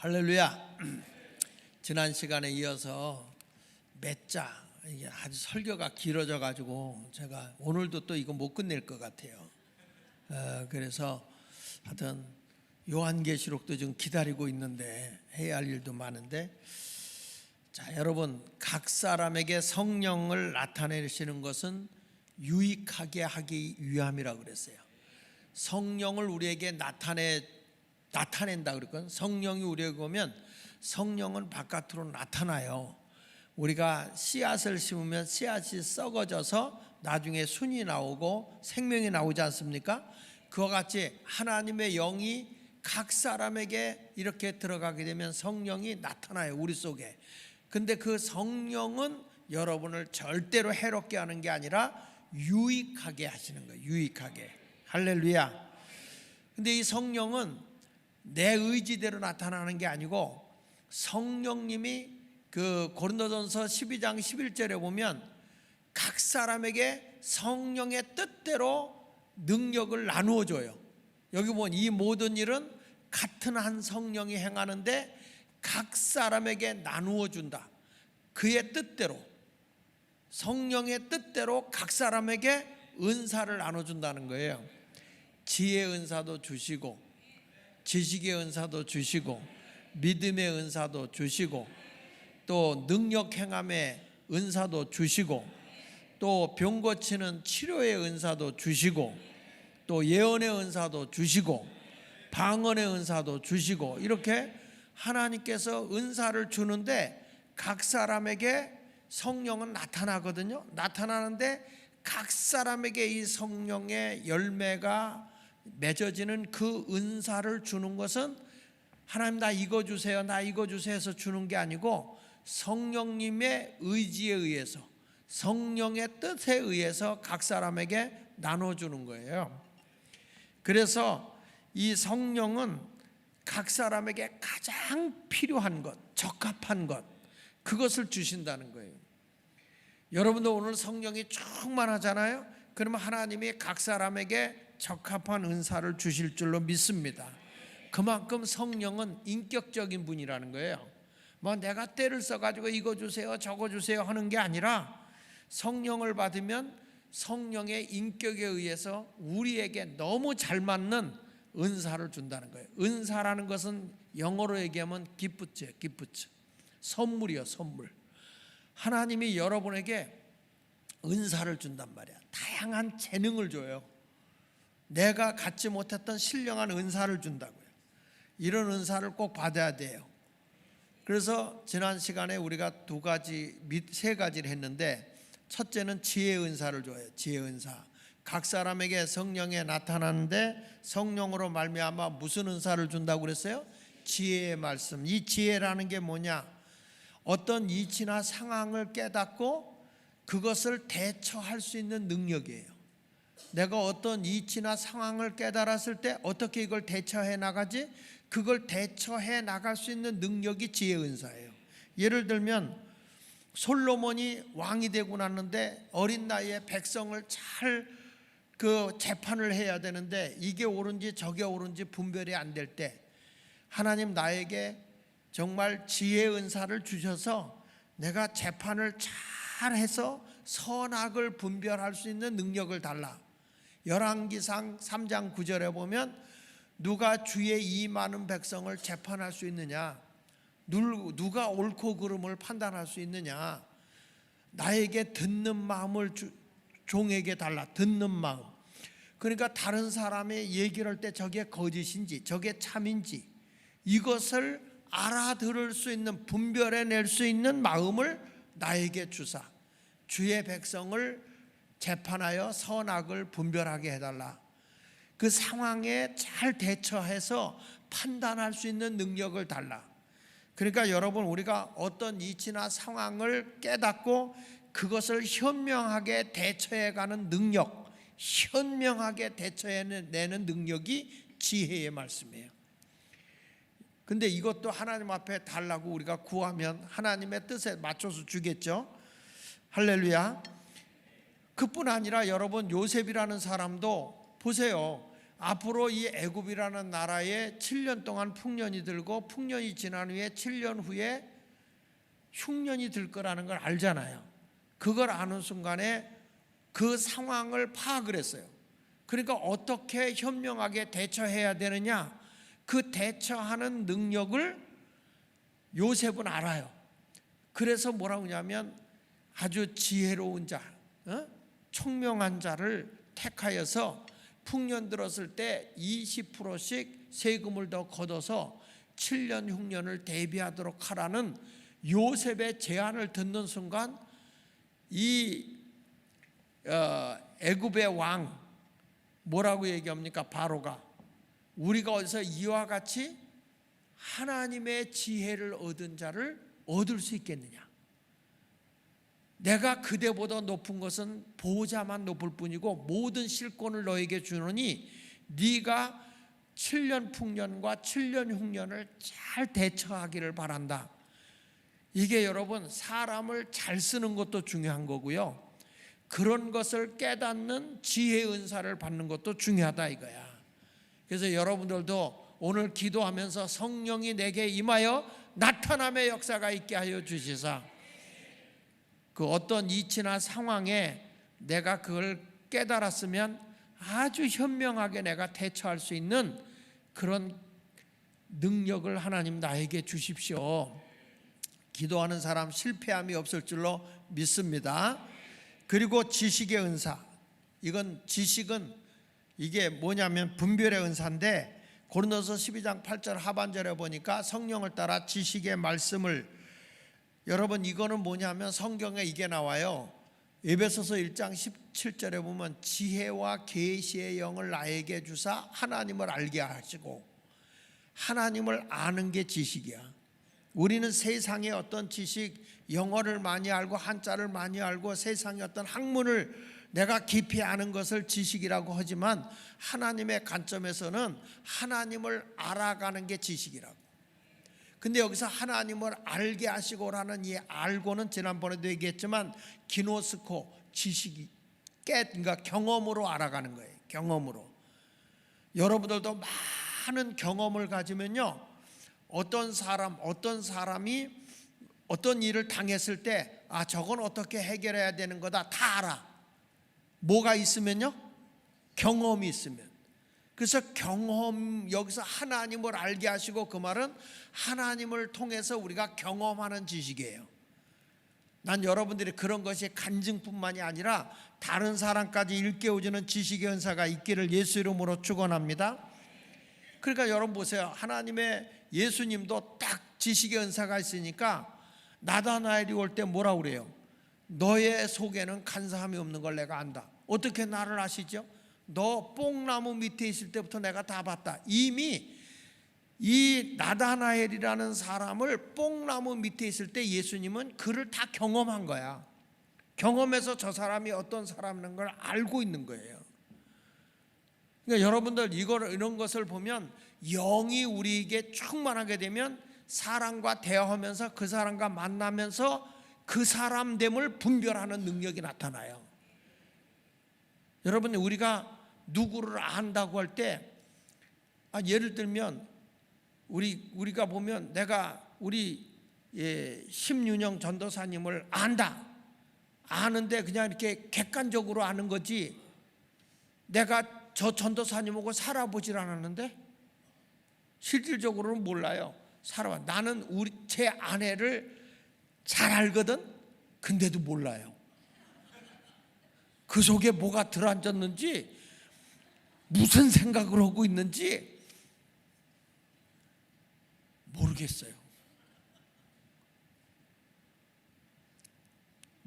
할렐루야. 지난 시간에 이어서 맺자, 이게 아주 설교가 길어져 가지고 제가 오늘도 또 이거 못 끝낼 것 같아요. 그래서 하여튼 요한계시록도 좀 기다리고 있는데 해야 할 일도 많은데, 자, 여러분, 각 사람에게 성령을 나타내시는 것은 유익하게 하기 위함이라고 그랬어요. 성령을 우리에게 나타낸다 그랬거든요. 성령이 우리에게 오면 성령은 바깥으로 나타나요. 우리가 씨앗을 심으면 씨앗이 썩어져서 나중에 순이 나오고 생명이 나오지 않습니까? 그와 같이 하나님의 영이 각 사람에게 이렇게 들어가게 되면 성령이 나타나요, 우리 속에. 근데 그 성령은 여러분을 절대로 해롭게 하는 게 아니라 유익하게 하시는 거예요. 유익하게. 할렐루야. 근데 이 성령은 내 의지대로 나타나는 게 아니고, 성령님이 그 고린도전서 12장 11절에 보면 각 사람에게 성령의 뜻대로 능력을 나누어 줘요. 여기 보면 이 모든 일은 같은 한 성령이 행하는데 각 사람에게 나누어 준다. 그의 뜻대로, 성령의 뜻대로 각 사람에게 은사를 나눠준다는 거예요. 지혜의 은사도 주시고, 지식의 은사도 주시고, 믿음의 은사도 주시고, 또 능력 행함의 은사도 주시고, 또 병 고치는 치료의 은사도 주시고, 또 예언의 은사도 주시고, 방언의 은사도 주시고, 이렇게 하나님께서 은사를 주는데 각 사람에게 성령은 나타나거든요. 나타나는데 각 사람에게 이 성령의 열매가 맺어지는 그 은사를 주는 것은 하나님 나 이거 주세요, 나 이거 주세요 해서 주는 게 아니고 성령님의 의지에 의해서, 성령의 뜻에 의해서 각 사람에게 나눠주는 거예요. 그래서 이 성령은 각 사람에게 가장 필요한 것, 적합한 것, 그것을 주신다는 거예요. 여러분도 오늘 성령이 충만하잖아요. 그러면 하나님이 각 사람에게 적합한 은사를 주실 줄로 믿습니다. 그만큼 성령은 인격적인 분이라는 거예요. 뭐 내가 때를 써가지고 이거 주세요 저거 주세요 하는 게 아니라, 성령을 받으면 성령의 인격에 의해서 우리에게 너무 잘 맞는 은사를 준다는 거예요. 은사라는 것은 영어로 얘기하면 기프트예요. 기프트, 선물이요, 선물. 하나님이 여러분에게 은사를 준단 말이야. 다양한 재능을 줘요. 내가 갖지 못했던 신령한 은사를 준다고요. 이런 은사를 꼭 받아야 돼요. 그래서 지난 시간에 우리가 세 가지를 했는데, 첫째는 지혜의 은사를 줘요. 지혜의 은사. 각 사람에게 성령에 나타나는데 성령으로 말미암아 무슨 은사를 준다고 그랬어요? 지혜의 말씀. 이 지혜라는 게 뭐냐? 어떤 이치나 상황을 깨닫고 그것을 대처할 수 있는 능력이에요. 내가 어떤 이치나 상황을 깨달았을 때 어떻게 이걸 대처해 나가지? 그걸 대처해 나갈 수 있는 능력이 지혜의 은사예요. 예를 들면 솔로몬이 왕이 되고 났는데 어린 나이에 백성을 잘 재판을 해야 되는데 이게 옳은지 저게 옳은지 분별이 안 될 때 하나님 나에게 정말 지혜의 은사를 주셔서 내가 재판을 잘 해서 선악을 분별할 수 있는 능력을 달라. 열왕기상 3장 9절에 보면 누가 주의 이 많은 백성을 재판할 수 있느냐, 누가 옳고 그름을 판단할 수 있느냐, 나에게 듣는 마음을 종에게 달라. 듣는 마음. 그러니까 다른 사람이 얘기를 할 때 저게 거짓인지 저게 참인지 이것을 알아들을 수 있는, 분별해낼 수 있는 마음을 나에게 주사 주의 백성을 재판하여 선악을 분별하게 해달라. 그 상황에 잘 대처해서 판단할 수 있는 능력을 달라. 그러니까 여러분, 우리가 어떤 이치나 상황을 깨닫고 그것을 현명하게 대처해가는 능력, 현명하게 대처해내는 능력이 지혜의 말씀이에요. 근데 이것도 하나님 앞에 달라고 우리가 구하면 하나님의 뜻에 맞춰서 주겠죠. 할렐루야. 그뿐 아니라 여러분, 요셉이라는 사람도 보세요. 앞으로 이 애굽이라는 나라에 7년 동안 풍년이 들고 풍년이 지난 후에 7년 후에 흉년이 들 거라는 걸 알잖아요. 그걸 아는 순간에 그 상황을 파악을 했어요. 그러니까 어떻게 현명하게 대처해야 되느냐, 그 대처하는 능력을 요셉은 알아요. 그래서 뭐라고 하냐면 아주 지혜로운 자, 총명한 자를 택하여서 풍년 들었을 때 20%씩 세금을 더 걷어서 7년 흉년을 대비하도록 하라는 요셉의 제안을 듣는 순간 이 애굽의 왕 뭐라고 얘기합니까? 바로가 우리가 어디서 이와 같이 하나님의 지혜를 얻은 자를 얻을 수 있겠느냐? 내가 그대보다 높은 것은 보호자만 높을 뿐이고 모든 실권을 너에게 주노니 네가 7년 풍년과 7년 흉년을 잘 대처하기를 바란다. 이게 여러분 사람을 잘 쓰는 것도 중요한 거고요, 그런 것을 깨닫는 지혜 은사를 받는 것도 중요하다 이거야. 그래서 여러분들도 오늘 기도하면서 성령이 내게 임하여 나타남의 역사가 있게 하여 주시사 그 어떤 이치나 상황에 내가 그걸 깨달았으면 아주 현명하게 내가 대처할 수 있는 그런 능력을 하나님 나에게 주십시오. 기도하는 사람 실패함이 없을 줄로 믿습니다. 그리고 지식의 은사, 이건 지식은 이게 뭐냐면 분별의 은사인데 고린도서 12장 8절 하반절에 보니까 성령을 따라 지식의 말씀을, 여러분 이거는 뭐냐면 성경에 이게 나와요. 에베소서 1장 17절에 보면 지혜와 계시의 영을 나에게 주사 하나님을 알게 하시고, 하나님을 아는 게 지식이야. 우리는 세상의 어떤 지식, 영어를 많이 알고 한자를 많이 알고 세상의 어떤 학문을 내가 깊이 아는 것을 지식이라고 하지만 하나님의 관점에서는 하나님을 알아가는 게 지식이라고. 근데 여기서 하나님을 알게 하시고라는 이 알고는 지난번에도 얘기했지만 기노스코, 지식이 그러니까 경험으로 알아가는 거예요. 경험으로. 여러분들도 많은 경험을 가지면요, 어떤 사람이 어떤 일을 당했을 때 아 저건 어떻게 해결해야 되는 거다 다 알아. 뭐가 있으면요? 경험이 있으면. 그래서 경험, 여기서 하나님을 알게 하시고 그 말은 하나님을 통해서 우리가 경험하는 지식이에요. 난 여러분들이 그런 것이 간증뿐만이 아니라 다른 사람까지 일깨워주는 지식의 은사가 있기를 예수 이름으로 축원합니다. 그러니까 여러분 보세요. 하나님의 예수님도 딱 지식의 은사가 있으니까 나다나엘이 올 때 뭐라 그래요? 너의 속에는 간사함이 없는 걸 내가 안다. 어떻게 나를 아시죠? 너 뽕나무 밑에 있을 때부터 내가 다 봤다. 이미 이 나다나엘이라는 사람을 뽕나무 밑에 있을 때 예수님은 그를 다 경험한 거야. 경험해서 저 사람이 어떤 사람인 걸 알고 있는 거예요. 그러니까 여러분들 이런 것을 보면 영이 우리에게 충만하게 되면 사람과 대화하면서 그 사람과 만나면서 그 사람됨을 분별하는 능력이 나타나요. 여러분 우리가 누구를 안다고 할 때 예를 들면 우리가 보면 내가 우리 심윤영 전도사님을 안다. 아는데 그냥 이렇게 객관적으로 아는 거지 내가 저 전도사님하고 살아보질 않았는데 실질적으로는 몰라요. 살아봐. 나는 제 아내를 잘 알거든. 근데도 몰라요. 그 속에 뭐가 들어앉았는지 무슨 생각을 하고 있는지 모르겠어요.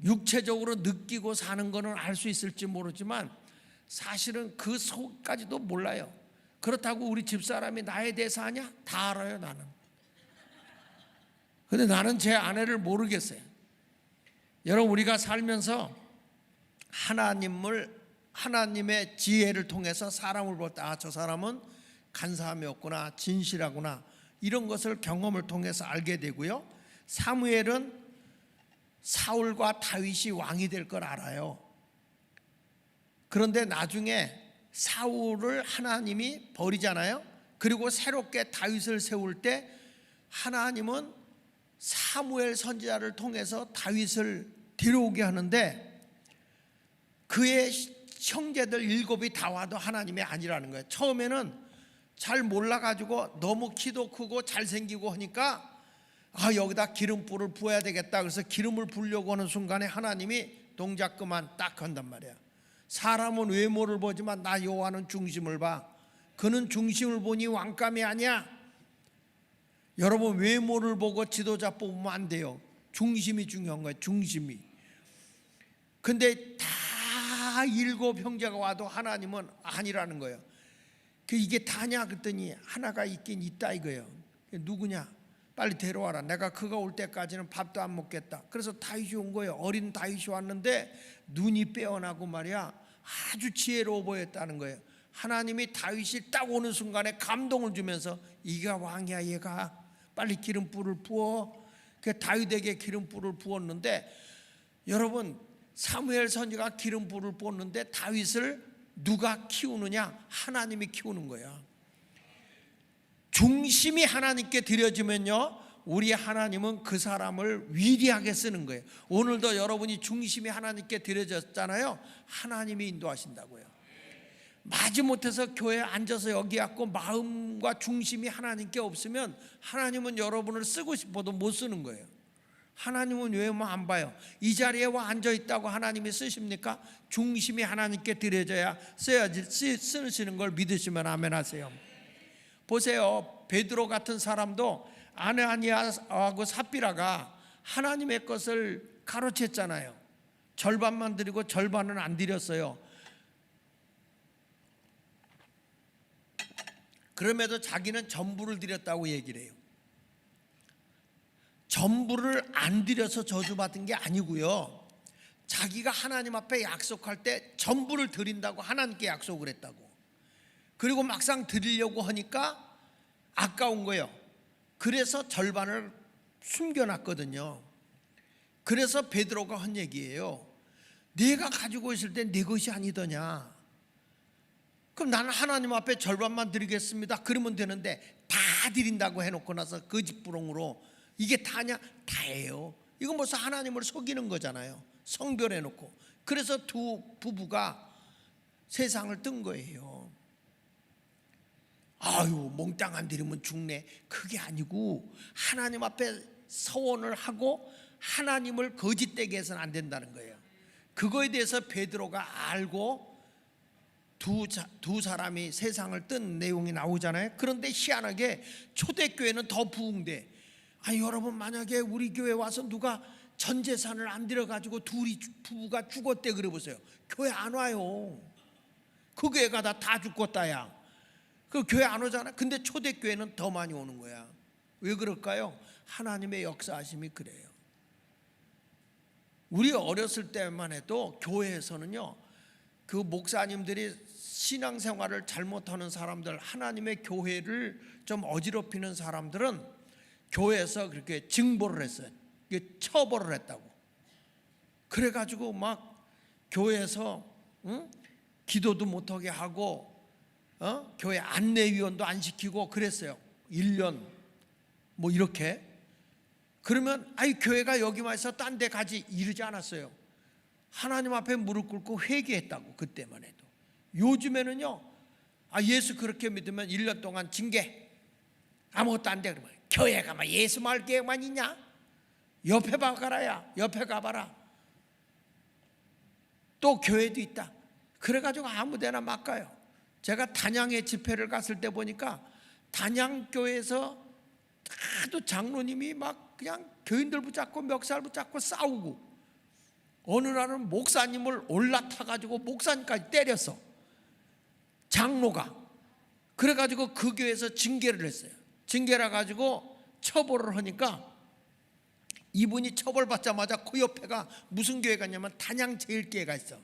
육체적으로 느끼고 사는 거는 알 수 있을지 모르지만 사실은 그 속까지도 몰라요. 그렇다고 우리 집사람이 나에 대해서 아냐? 다 알아요. 나는. 근데 나는 제 아내를 모르겠어요. 여러분 우리가 살면서 하나님의 지혜를 통해서 사람을 볼 때 아, 저 사람은 간사함이 없구나, 진실하구나, 이런 것을 경험을 통해서 알게 되고요. 사무엘은 사울과 다윗이 왕이 될 걸 알아요. 그런데 나중에 사울을 하나님이 버리잖아요. 그리고 새롭게 다윗을 세울 때 하나님은 사무엘 선지자를 통해서 다윗을 데려오게 하는데 그의 형제들 7이 다 와도 하나님이 아니라는 거예요. 처음에는 잘 몰라가지고 너무 키도 크고 잘생기고 하니까 여기다 기름불을 부어야 되겠다. 그래서 기름을 부으려고 하는 순간에 하나님이 동작 그만 딱 한단 말이야. 사람은 외모를 보지만 나 여호와는 중심을 봐. 그는 중심을 보니 왕감이 아니야. 여러분, 외모를 보고 지도자 뽑으면 안 돼요. 중심이 중요한 거예요. 중심이. 근데 다 7 형제가 와도 하나님은 아니라는 거예요. 이게 다냐 그랬더니 하나가 있긴 있다 이거예요. 누구냐? 빨리 데려와라. 내가 그가 올 때까지는 밥도 안 먹겠다. 그래서 다윗이 온 거예요. 어린 다윗이 왔는데 눈이 빼어나고 말이야, 아주 지혜로워 보였다는 거예요. 하나님이 다윗이 딱 오는 순간에 감동을 주면서 이가 왕이야, 얘가 빨리 기름불을 부어. 그 다윗에게 기름불을 부었는데, 여러분, 사무엘 선지가 기름불을 부었는데 다윗을 누가 키우느냐? 하나님이 키우는 거야. 중심이 하나님께 드려지면요, 우리 하나님은 그 사람을 위대하게 쓰는 거예요. 오늘도 여러분이 중심이 하나님께 드려졌잖아요. 하나님이 인도하신다고요. 마지못해서 교회에 앉아서 여기 앉고 마음과 중심이 하나님께 없으면 하나님은 여러분을 쓰고 싶어도 못 쓰는 거예요. 하나님은 외모만 안 봐요. 이 자리에 와 앉아있다고 하나님이 쓰십니까? 중심이 하나님께 드려져야 쓰시는 걸 믿으시면 아멘 하세요. 보세요, 베드로 같은 사람도 아나니아하고 삽비라가 하나님의 것을 가로챘잖아요. 절반만 드리고 절반은 안 드렸어요. 그럼에도 자기는 전부를 드렸다고 얘기를 해요. 전부를 안 드려서 저주받은 게 아니고요, 자기가 하나님 앞에 약속할 때 전부를 드린다고 하나님께 약속을 했다고. 그리고 막상 드리려고 하니까 아까운 거예요. 그래서 절반을 숨겨놨거든요. 그래서 베드로가 한 얘기예요. 내가 가지고 있을 때 내 것이 아니더냐? 그럼 나는 하나님 앞에 절반만 드리겠습니다. 그러면 되는데 다 드린다고 해놓고 나서 거짓부렁으로 이게 다냐? 다예요. 이건 벌써 하나님을 속이는 거잖아요. 성별해놓고. 그래서 두 부부가 세상을 뜬 거예요. 아유, 몽땅 안 드리면 죽네. 그게 아니고 하나님 앞에 서원을 하고 하나님을 거짓되게 해서는 안 된다는 거예요. 그거에 대해서 베드로가 알고 두 사람이 세상을 뜬 내용이 나오잖아요. 그런데 희한하게 초대교회는 더 부흥돼. 여러분, 만약에 우리 교회 와서 누가 전 재산을 안 들여가지고 둘이 부부가 죽었대 그래 보세요. 교회 안 와요. 그 교회가 다 죽었다야. 그 교회 안 오잖아. 근데 초대교회는 더 많이 오는 거야. 왜 그럴까요? 하나님의 역사하심이 그래요. 우리 어렸을 때만 해도 교회에서는요, 그 목사님들이 신앙생활을 잘못하는 사람들, 하나님의 교회를 좀 어지럽히는 사람들은 교회에서 그렇게 징벌을 했어요. 처벌을 했다고. 그래가지고 막 교회에서 기도도 못하게 하고 교회 안내위원도 안 시키고 그랬어요. 1년 뭐 이렇게. 그러면 교회가 여기만 있어 딴 데 가지 이러지 않았어요. 하나님 앞에 무릎 꿇고 회개했다고. 그때만 해도. 요즘에는요, 예수 그렇게 믿으면 1년 동안 징계, 아무것도 안 돼. 그러면 교회가 막 예수 말 계획만 있냐? 옆에 봐가라야. 옆에 가봐라. 또 교회도 있다. 그래가지고 아무데나 막 가요. 제가 단양에 집회를 갔을 때 보니까 단양교회에서 하도 장로님이 막 그냥 교인들 붙잡고 멱살 붙잡고 싸우고, 어느 날은 목사님을 올라타가지고 목사님까지 때렸어, 장로가. 그래가지고 그 교회에서 징계를 했어요. 징계를 해가지고 처벌을 하니까 이분이 처벌받자마자 그 옆에가 무슨 교회가 있냐면 단양제일교회가 있어.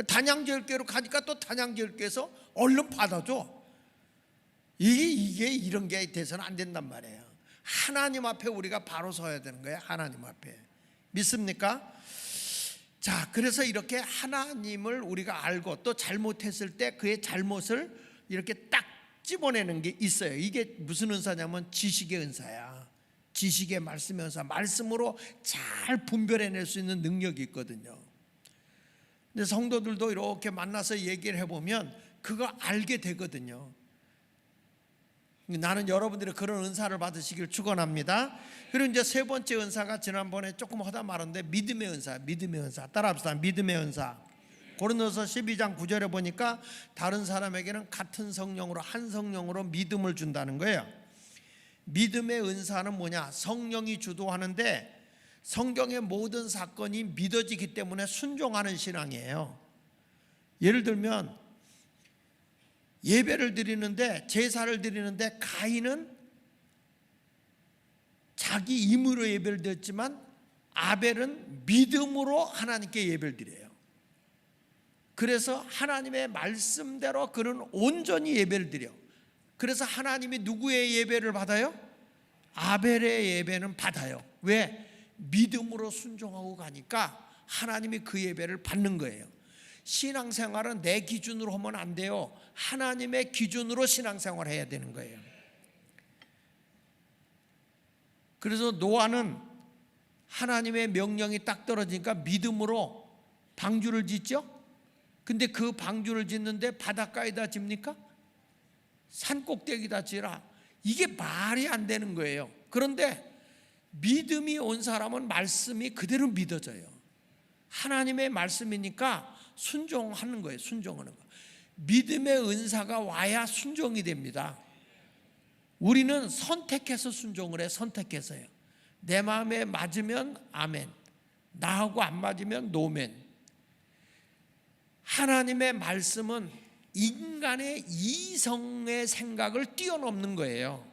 단양제일교회로 가니까 또 단양제일교회에서 얼른 받아줘. 이게 이런 게 돼서는 안 된단 말이에요. 하나님 앞에 우리가 바로 서야 되는 거예요. 하나님 앞에. 믿습니까? 자, 그래서 이렇게 하나님을 우리가 알고 또 잘못했을 때 그의 잘못을 이렇게 딱 집어내는 게 있어요. 이게 무슨 은사냐면 지식의 은사야. 지식의 말씀의 은사. 말씀으로 잘 분별해낼 수 있는 능력이 있거든요. 근데 성도들도 이렇게 만나서 얘기를 해보면 그거 알게 되거든요. 나는 여러분들이 그런 은사를 받으시길 축원합니다. 그리고 이제 세 번째 은사가 지난번에 조금 하다 말았는데 믿음의 은사. 믿음의 은사 따라합시다. 믿음의 은사. 고린도서 12장 9절에 보니까 다른 사람에게는 같은 성령으로 한 성령으로 믿음을 준다는 거예요. 믿음의 은사는 뭐냐? 성령이 주도하는데 성경의 모든 사건이 믿어지기 때문에 순종하는 신앙이에요. 예를 들면 예배를 드리는데, 제사를 드리는데 가인은 자기 임의로 예배를 드렸지만 아벨은 믿음으로 하나님께 예배를 드려요. 그래서 하나님의 말씀대로 그는 온전히 예배를 드려. 그래서 하나님이 누구의 예배를 받아요? 아벨의 예배는 받아요. 왜? 믿음으로 순종하고 가니까 하나님이 그 예배를 받는 거예요. 신앙생활은 내 기준으로 하면 안 돼요. 하나님의 기준으로 신앙생활을 해야 되는 거예요. 그래서 노아는 하나님의 명령이 딱 떨어지니까 믿음으로 방주를 짓죠. 근데 그 방주를 짓는데 바닷가에다 집니까? 산 꼭대기다 지라. 이게 말이 안 되는 거예요. 그런데 믿음이 온 사람은 말씀이 그대로 믿어져요. 하나님의 말씀이니까 순종하는 거예요. 순종하는 거. 믿음의 은사가 와야 순종이 됩니다. 우리는 선택해서 순종을 해. 선택해서요. 내 마음에 맞으면 아멘, 나하고 안 맞으면 노멘. 하나님의 말씀은 인간의 이성의 생각을 뛰어넘는 거예요.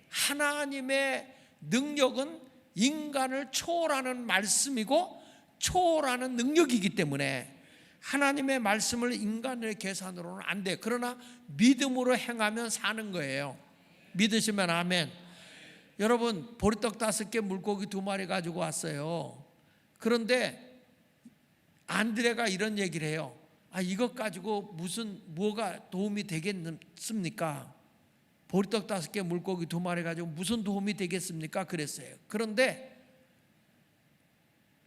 하나님의 능력은 인간을 초월하는 말씀이고 초월하는 능력이기 때문에 하나님의 말씀을 인간의 계산으로는 안 돼. 그러나 믿음으로 행하면 사는 거예요. 믿으시면 아멘. 여러분, 보리떡 5개 물고기 2마리 가지고 왔어요. 그런데 안드레가 이런 얘기를 해요. 이것 가지고 뭐가 도움이 되겠습니까? 보리떡 5개 물고기 2마리 가지고 무슨 도움이 되겠습니까? 그랬어요. 그런데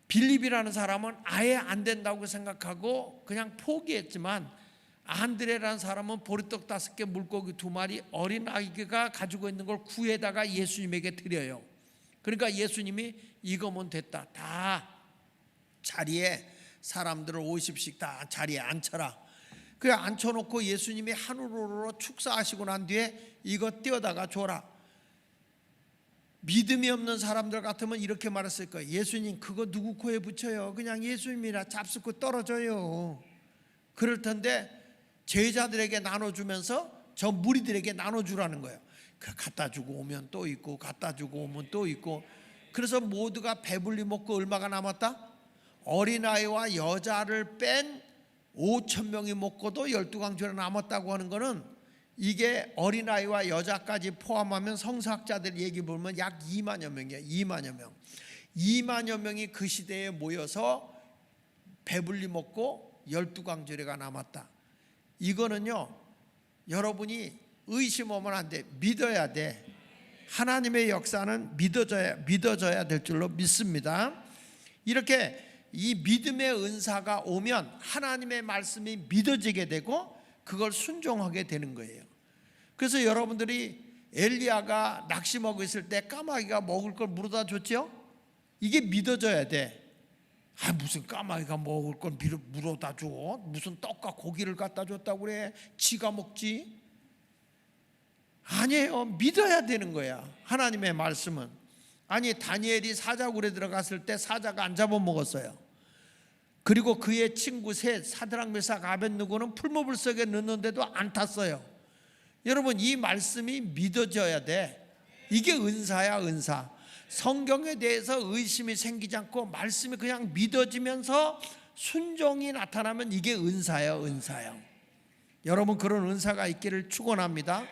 빌립이라는 사람은 아예 안 된다고 생각하고 그냥 포기했지만, 안드레라는 사람은 보리떡 5개 물고기 2마리 어린아이가 가지고 있는 걸 구해다가 예수님에게 드려요. 그러니까 예수님이 이거면 됐다. 다 자리에 사람들을 50씩 다 자리에 앉혀라. 그래 앉혀놓고 예수님이 하늘으로 축사하시고 난 뒤에 이거 띄어다가 줘라. 믿음이 없는 사람들 같으면 이렇게 말했을 거예요. 예수님 그거 누구 코에 붙여요? 그냥 예수님이라 잡수고 떨어져요. 그럴 텐데 제자들에게 나눠주면서 저 무리들에게 나눠주라는 거예요. 갖다 주고 오면 또 있고 갖다 주고 오면 또 있고. 그래서 모두가 배불리 먹고 얼마가 남았다? 어린아이와 여자를 뺀 5,000명이 먹고도 12광주나 남았다고 하는 거는, 이게 어린아이와 여자까지 포함하면 성서학자들 얘기 보면 약 2만여 명이에요. 2만여 명. 2만여 명이 그 시대에 모여서 배불리 먹고 12광주리가 남았다. 이거는요, 여러분이 의심하면 안 돼. 믿어야 돼. 하나님의 역사는 믿어져야 될 줄로 믿습니다. 이렇게 이 믿음의 은사가 오면 하나님의 말씀이 믿어지게 되고 그걸 순종하게 되는 거예요. 그래서 여러분들이 엘리야가 낙심하고 있을 때 까마귀가 먹을 걸 물어다 줬죠? 이게 믿어져야 돼. 무슨 까마귀가 먹을 걸 물어다 줘? 무슨 떡과 고기를 갖다 줬다고 그래? 지가 먹지? 아니에요. 믿어야 되는 거야. 하나님의 말씀은. 아니, 다니엘이 사자굴에 들어갔을 때 사자가 안 잡아먹었어요. 그리고 그의 친구 셋, 사드락 메삭 아벳느고는 풀무불 속에 넣는데도 안 탔어요. 여러분, 이 말씀이 믿어져야 돼. 이게 은사야, 은사. 성경에 대해서 의심이 생기지 않고 말씀이 그냥 믿어지면서 순종이 나타나면 이게 은사예요, 은사예요. 여러분, 그런 은사가 있기를 축원합니다.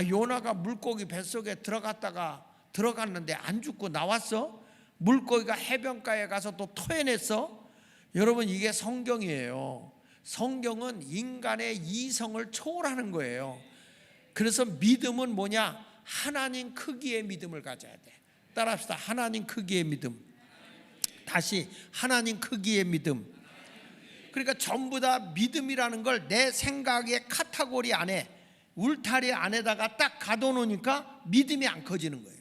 요나가 물고기 뱃속에 들어갔는데 안 죽고 나왔어? 물고기가 해변가에 가서 또 토해냈어? 여러분, 이게 성경이에요. 성경은 인간의 이성을 초월하는 거예요. 그래서 믿음은 뭐냐? 하나님 크기의 믿음을 가져야 돼. 따라합시다. 하나님 크기의 믿음. 다시, 하나님 크기의 믿음. 그러니까 전부 다 믿음이라는 걸 내 생각의 카테고리 안에, 울타리 안에다가 딱 가둬놓으니까 믿음이 안 커지는 거예요.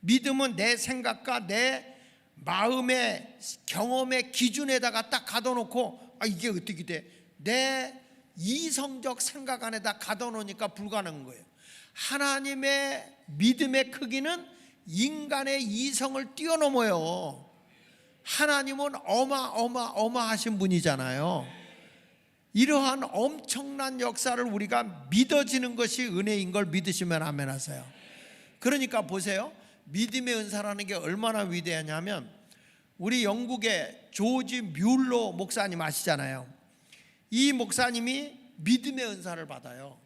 믿음은 내 생각과 내 마음의 경험의 기준에다가 딱 가둬놓고, 이게 어떻게 돼? 내 이성적 생각 안에다 가둬놓으니까 불가능한 거예요. 하나님의 믿음의 크기는 인간의 이성을 뛰어넘어요. 하나님은 어마어마하신 분이잖아요. 이러한 엄청난 역사를 우리가 믿어지는 것이 은혜인 걸 믿으시면 아멘 하세요. 그러니까 보세요. 믿음의 은사라는 게 얼마나 위대하냐면, 우리 영국의 조지 뮬러 목사님 아시잖아요. 이 목사님이 믿음의 은사를 받아요.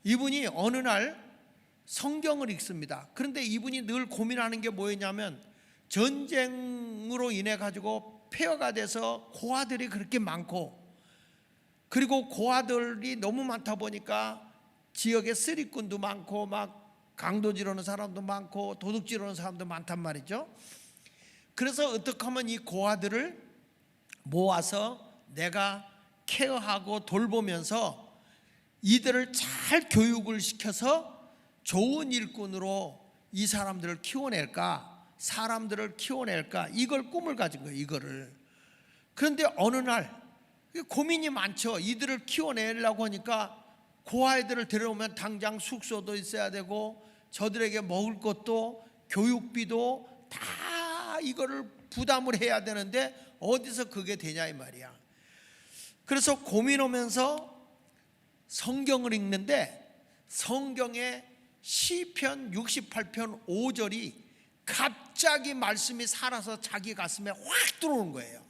이분이 어느 날 성경을 읽습니다. 그런데 이분이 늘 고민하는 게 뭐였냐면, 전쟁으로 인해 가지고 폐허가 돼서 고아들이 그렇게 많고, 그리고 고아들이 너무 많다 보니까 지역에 쓰리꾼도 많고 막 강도 지르는 사람도 많고 도둑 지르는 사람도 많단 말이죠. 그래서 어떻게 하면 이 고아들을 모아서 내가 케어하고 돌보면서 이들을 잘 교육을 시켜서 좋은 일꾼으로 이 사람들을 키워낼까, 사람들을 키워낼까, 이걸 꿈을 가진 거예요. 이거를. 그런데 어느 날 고민이 많죠. 이들을 키워내려고 하니까 고아이들을 데려오면 당장 숙소도 있어야 되고 저들에게 먹을 것도 교육비도 다 이거를 부담을 해야 되는데 어디서 그게 되냐 이 말이야. 그래서 고민하면서 성경을 읽는데, 성경의 시편 68편 5절이 갑자기 말씀이 살아서 자기 가슴에 확 들어오는 거예요.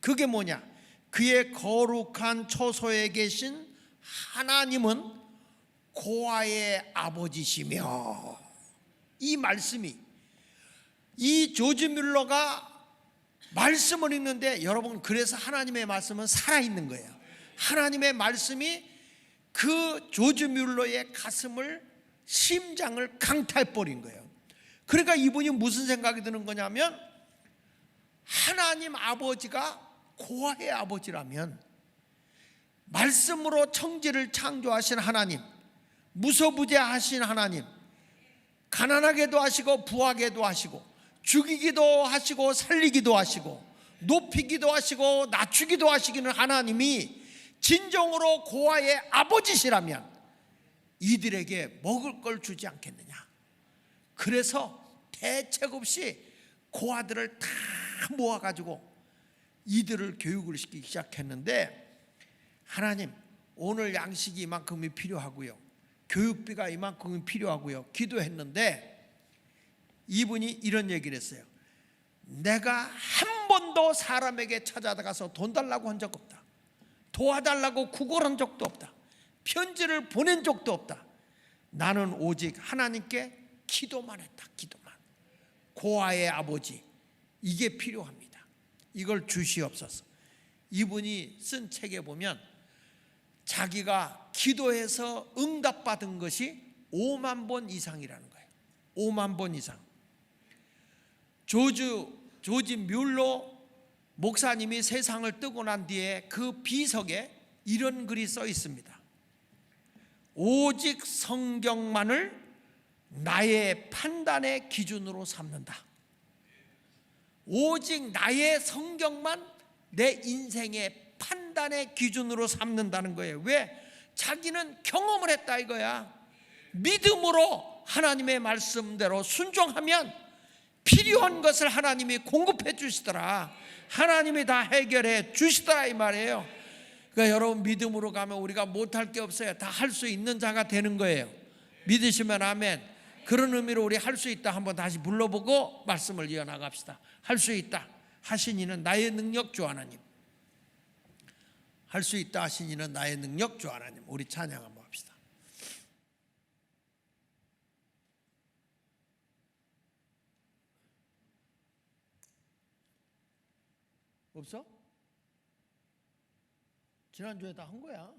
그게 뭐냐? 그의 거룩한 처소에 계신 하나님은 고아의 아버지시며. 이 말씀이, 이 조지 뮬러가 말씀을 읽는데, 여러분, 그래서 하나님의 말씀은 살아있는 거예요. 하나님의 말씀이 그 조지 뮬러의 가슴을, 심장을 강타해버린 거예요. 그러니까 이분이 무슨 생각이 드는 거냐면, 하나님 아버지가 고아의 아버지라면, 말씀으로 청지를 창조하신 하나님, 무소부재하신 하나님, 가난하게도 하시고 부하게도 하시고 죽이기도 하시고 살리기도 하시고 높이기도 하시고 낮추기도 하시기는 하나님이 진정으로 고아의 아버지시라면 이들에게 먹을 걸 주지 않겠느냐. 그래서 대책 없이 고아들을 다 모아가지고 이들을 교육을 시키기 시작했는데, 하나님, 오늘 양식이 이만큼이 필요하고요, 교육비가 이만큼이 필요하고요, 기도했는데 이분이 이런 얘기를 했어요. 내가 한 번도 사람에게 찾아가서 돈 달라고 한 적 없다. 도와달라고 구걸한 적도 없다. 편지를 보낸 적도 없다. 나는 오직 하나님께 기도만 했다. 기도만. 고아의 아버지, 이게 필요합니다. 이걸 주시옵소서. 이분이 쓴 책에 보면 자기가 기도해서 응답받은 것이 5만 번 이상이라는 거예요. 5만 번 이상. 조지 뮬러 목사님이 세상을 뜨고 난 뒤에 그 비석에 이런 글이 써 있습니다. 오직 성경만을 나의 판단의 기준으로 삼는다. 오직 나의 성경만 내 인생의 판단의 기준으로 삼는다는 거예요. 왜? 자기는 경험을 했다 이거야. 믿음으로 하나님의 말씀대로 순종하면 필요한 것을 하나님이 공급해 주시더라. 하나님이 다 해결해 주시더라 이 말이에요. 그러니까 여러분, 믿음으로 가면 우리가 못할 게 없어요. 다 할 수 있는 자가 되는 거예요. 믿으시면 아멘. 그런 의미로 우리 할 수 있다 한번 다시 불러보고 말씀을 이어나갑시다. 할 수 있다 하신 이는 나의 능력 주 하나님. 할 수 있다 하신 이는 나의 능력 주 하나님. 우리 찬양 한번 합시다. 없어? 지난주에 다 한 거야.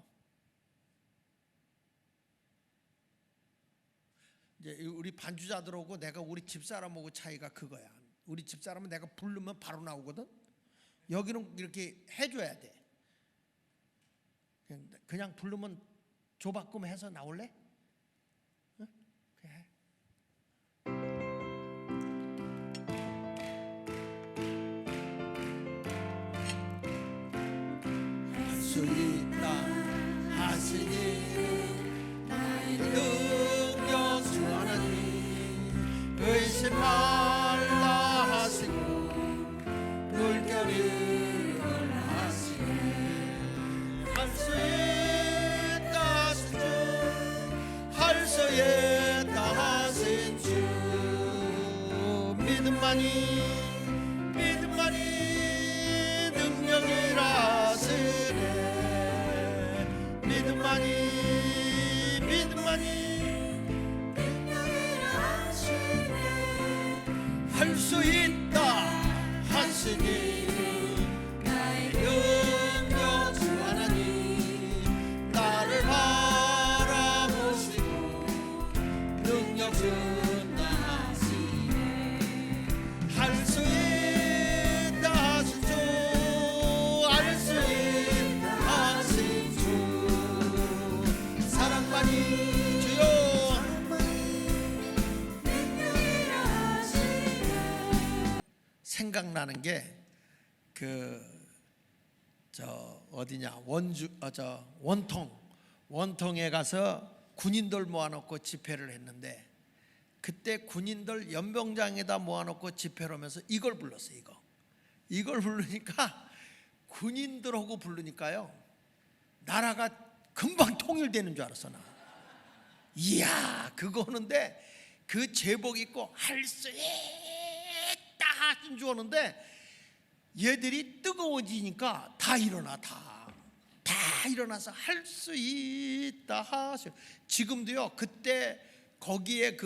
이제 우리 반주자들하고 내가 우리 집사람하고 차이가 그거야. 우리 집사람은 내가 부르면 바로 나오거든. 여기는 이렇게 해줘야 돼. 그냥 부르면 조바꿈 해서 나올래? 응? 그래. 할 수 있다 하시니 나의 능력 주 하나님 의심 말라 하시고 물결을 하시네. 할 수 있다 하신 주 할 수 있다 하신 주 믿음만이 능력이라 하시네. 믿음만이 능력이라 하시네. 할 수 있다 하시니 나의 능력 주 하나님 나를 바라보시고 능력 준다 하시네. 할 수 있다 하신 주 할 수 있다 하신 주 사랑만이 주여 능력이라 하시네. 생각나는 게 어디냐 원통에 가서 군인들 모아놓고 집회를 했는데 그때 군인들 연병장에다 모아놓고 집회를 하면서 이걸 불렀어요. 이걸 부르니까 군인들하고 부르니까요 나라가 금방 통일되는 줄 알았어. 나 이야 그거 하는데 그 제복 입고 할 수 있다 하신 줄 아는데 얘들이 뜨거워지니까 다 일어나서 할 수 있다 하셔. 지금도요. 그때 거기에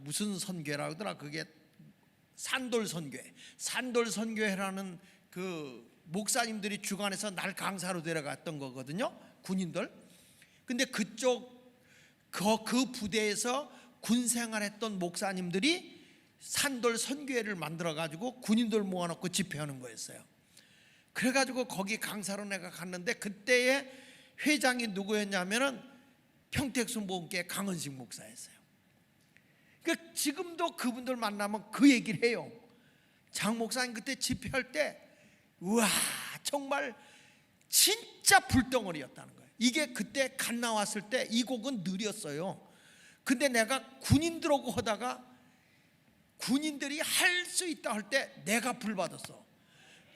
무슨 선교라고 하더라. 그게 산돌 선교회라는 그 목사님들이 주관해서 날 강사로 데려갔던 거거든요. 군인들. 근데 그쪽 그 부대에서 군 생활했던 목사님들이 산돌 선교회를 만들어가지고 군인들 모아놓고 집회하는 거였어요. 그래가지고 거기 강사로 내가 갔는데 그때의 회장이 누구였냐면은 평택순 보험교회 강은식 목사였어요. 그러니까 지금도 그분들 만나면 그 얘기를 해요. 장 목사님 그때 집회할 때 우와 정말 진짜 불덩어리였다는 거예요. 이게 그때 갓 나왔을 때 이 곡은 느렸어요. 근데 내가 군인들하고 하다가 군인들이 할 수 있다 할 때 내가 불 받았어.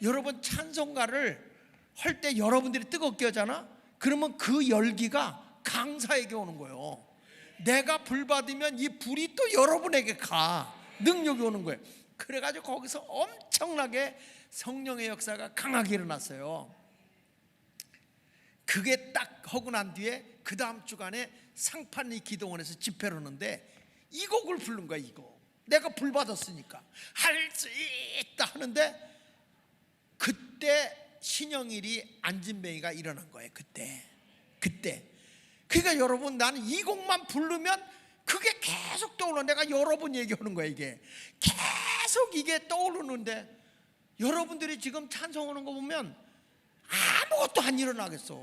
여러분 찬송가를 할 때 여러분들이 뜨겁게 하잖아. 그러면 그 열기가 강사에게 오는 거예요. 내가 불 받으면 이 불이 또 여러분에게 가. 능력이 오는 거예요. 그래가지고 거기서 엄청나게 성령의 역사가 강하게 일어났어요. 그게 딱 하고 난 뒤에 그 다음 주간에 상판리 기도원에서 집회를 하는데 이 곡을 부른 거야. 이거 내가 불 받았으니까 할 수 있다 하는데 그때 신영일이 안진뱅이가 일어난 거예요. 그때 그러니까 여러분 나는 이 곡만 부르면 그게 계속 떠오르는 내가 여러분 얘기하는 거야. 이게 계속 이게 떠오르는데 여러분들이 지금 찬송하는 거 보면 아무것도 안 일어나겠어.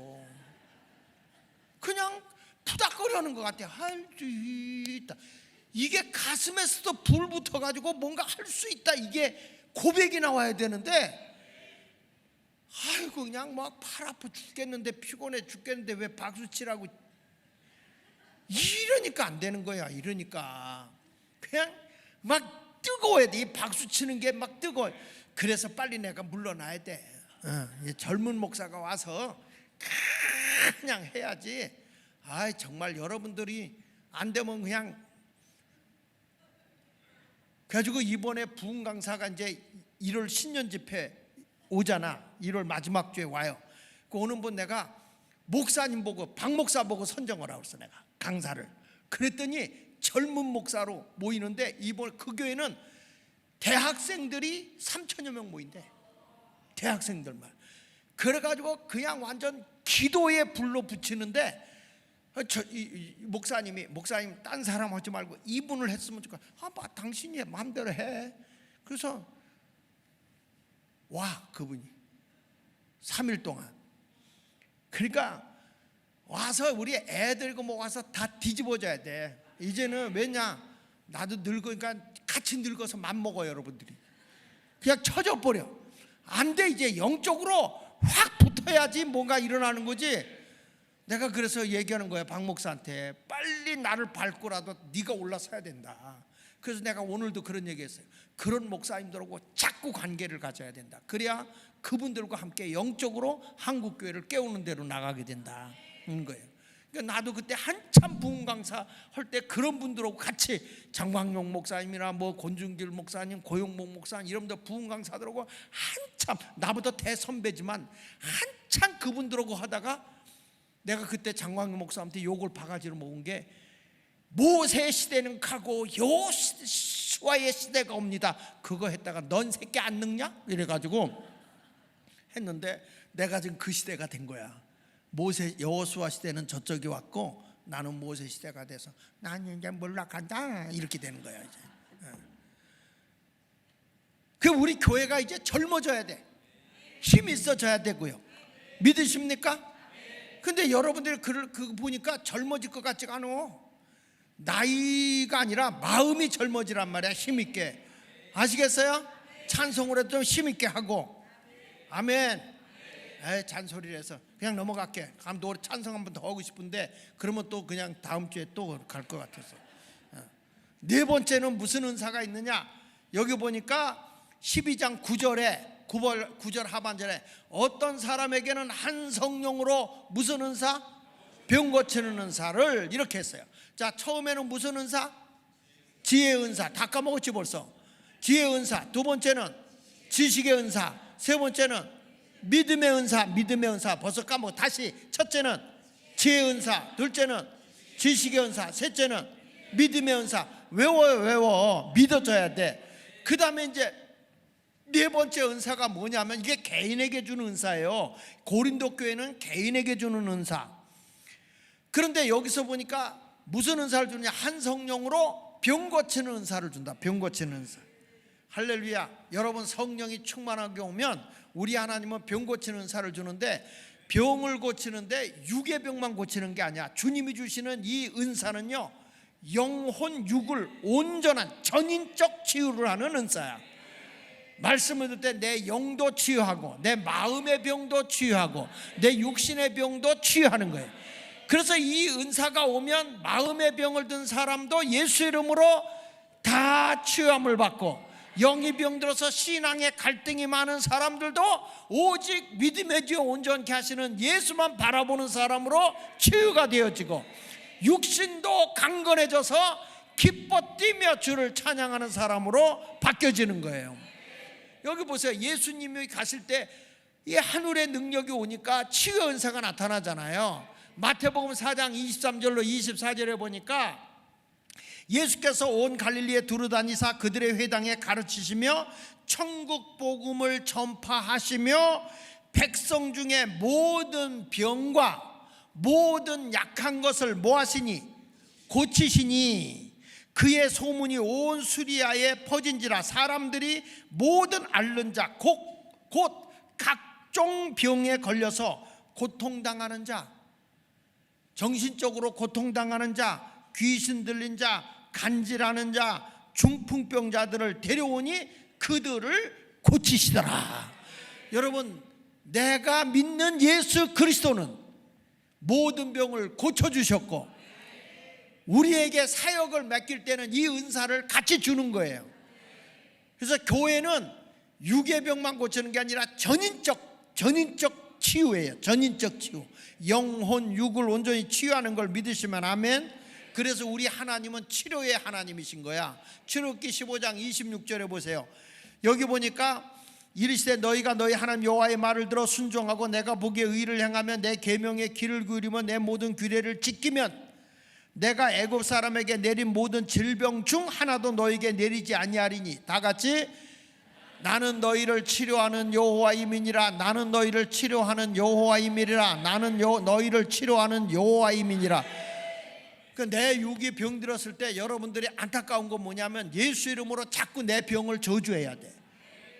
그냥 푸닥거리는 것 같아. 할 수 있다. 이게 가슴에서도 불 붙어가지고 뭔가 할 수 있다. 이게 고백이 나와야 되는데 아이고 그냥 막 팔 아파 죽겠는데 피곤해 죽겠는데 왜 박수 치라고 이러니까 안 되는 거야. 이러니까 그냥 막 뜨거워야 돼. 이 박수 치는 게 막 뜨거워. 그래서 빨리 내가 물러나야 돼. 젊은 목사가 와서 그냥 해야지. 아이 정말 여러분들이 안 되면 그냥 그래가지고 이번에 부흥 강사가 이제 1월 신년 집회 오잖아. 1월 마지막 주에 와요. 그 오는 분 내가 목사님 보고 박 목사 보고 선정하라고 했어. 내가 강사를. 그랬더니 젊은 목사로 모이는데 이번 그 교회는 대학생들이 3천여 명 모인대. 대학생들만. 그래가지고 그냥 완전 기도에 불로 붙이는데 목사님 딴 사람 하지 말고 이분을 했으면 좋겠다. 당신이 마음대로 해. 그래서 그분이 3일 동안. 그러니까 와서 우리 애들고 뭐 와서 다 뒤집어져야 돼. 이제는 왜냐, 나도 늙으니까 같이 늙어서 맘먹어요. 여러분들이 그냥 쳐져 버려. 안 돼. 이제 영적으로 확 붙어야지 뭔가 일어나는 거지. 내가 그래서 얘기하는 거야, 박 목사한테. 빨리 나를 밟고라도 네가 올라서야 된다. 그래서 내가 오늘도 그런 얘기했어요. 그런 목사님들하고 자꾸 관계를 가져야 된다. 그래야 그분들과 함께 영적으로 한국교회를 깨우는 데로 나가게 된다는 거예요. 그러니까 나도 그때 한참 부흥 강사 할 때 그런 분들하고 같이 장광용 목사님이나 뭐 권중길 목사님, 고용목 목사님 이런 분들 부흥 강사들하고 한참, 나보다 대선배지만 한참 그분들하고 하다가 내가 그때 장광용 목사한테 욕을 바가지로 먹은 게, 모세 시대는 가고 여호수아의 시대가 옵니다. 그거 했다가 넌 새끼 안 늙냐? 이래가지고 했는데 내가 지금 그 시대가 된 거야. 여호수아 시대는 저쪽이 왔고 나는 모세 시대가 돼서 나는 이제 몰락한다 이렇게 되는 거야. 이제 그 우리 교회가 이제 젊어져야 돼. 힘 있어져야 되고요. 믿으십니까? 근데 여러분들이 그거 보니까 젊어질 것 같지가 않아. 나이가 아니라 마음이 젊어지란 말이야. 힘있게. 아시겠어요? 찬송을 해도 좀 힘있게 하고. 아멘. 잔소리를 해서 그냥 넘어갈게. 노래 찬송 한 번 더 하고 싶은데 그러면 또 그냥 다음 주에 또 갈 것 같아서. 네 번째는 무슨 은사가 있느냐? 여기 보니까 12장 9절 하반절에 어떤 사람에게는 한 성령으로 무슨 은사? 병 고치는 은사를 이렇게 했어요. 자, 처음에는 무슨 은사? 지혜의 은사. 다 까먹었지 벌써. 지혜의 은사. 두 번째는 지식의 은사. 세 번째는 믿음의 은사. 벌써 까먹어. 다시. 첫째는 지혜의 은사. 둘째는 지식의 은사. 셋째는 믿음의 은사. 외워. 믿어져야 돼. 그 다음에 이제 네 번째 은사가 뭐냐면 이게 개인에게 주는 은사예요. 고린도 교회는 개인에게 주는 은사. 그런데 여기서 보니까 무슨 은사를 주느냐? 한 성령으로 병 고치는 은사를 준다. 병 고치는 은사. 할렐루야. 여러분, 성령이 충만하게 오면 우리 하나님은 병 고치는 은사를 주는데, 병을 고치는데 육의 병만 고치는 게 아니야. 주님이 주시는 이 은사는요, 영혼 육을 온전한 전인적 치유를 하는 은사야. 말씀을 듣을 때 내 영도 치유하고 내 마음의 병도 치유하고 내 육신의 병도 치유하는 거예요. 그래서 이 은사가 오면 마음의 병을 든 사람도 예수 이름으로 다 치유함을 받고, 영이 병들어서 신앙의 갈등이 많은 사람들도 오직 믿음의 주 온전케 하시는 예수만 바라보는 사람으로 치유가 되어지고, 육신도 강건해져서 기뻐 뛰며 주를 찬양하는 사람으로 바뀌어지는 거예요. 여기 보세요. 예수님이 가실 때 이 하늘의 능력이 오니까 치유 은사가 나타나잖아요. 마태복음 4장 23절로 24절에 보니까 예수께서 온 갈릴리에 두루다니사 그들의 회당에 가르치시며 천국 복음을 전파하시며 백성 중에 모든 병과 모든 약한 것을 뭐하시니? 고치시니 그의 소문이 온 수리아에 퍼진지라. 사람들이 모든 앓는 자 곧 각종 병에 걸려서 고통당하는 자, 정신적으로 고통당하는 자, 귀신 들린 자, 간질하는 자, 중풍병자들을 데려오니 그들을 고치시더라. 여러분, 내가 믿는 예수 그리스도는 모든 병을 고쳐주셨고 우리에게 사역을 맡길 때는 이 은사를 같이 주는 거예요. 그래서 교회는 육의 병만 고치는 게 아니라 전인적 치유예요. 전인적 치유. 영혼 육을 온전히 치유하는 걸 믿으시면 아멘. 그래서 우리 하나님은 치료의 하나님이신 거야. 출애굽기 15장 26절에 보세요. 여기 보니까 이르시되 너희가 너희 하나님 여호와의 말을 들어 순종하고 내가 보기에 의를 행하며 내 계명에 귀를 기울이며 내 모든 규례를 지키면 내가 애굽 사람에게 내린 모든 질병 중 하나도 너에게 내리지 아니하리니. 다 같이 나는 너희를 치료하는 여호와임이니라. 나는 너희를 치료하는 여호와임이라. 나는 너희를 치료하는 여호와임이니라. 내 육이 병들었을 때 여러분들이 안타까운 건 뭐냐면 예수 이름으로 자꾸 내 병을 저주해야 돼.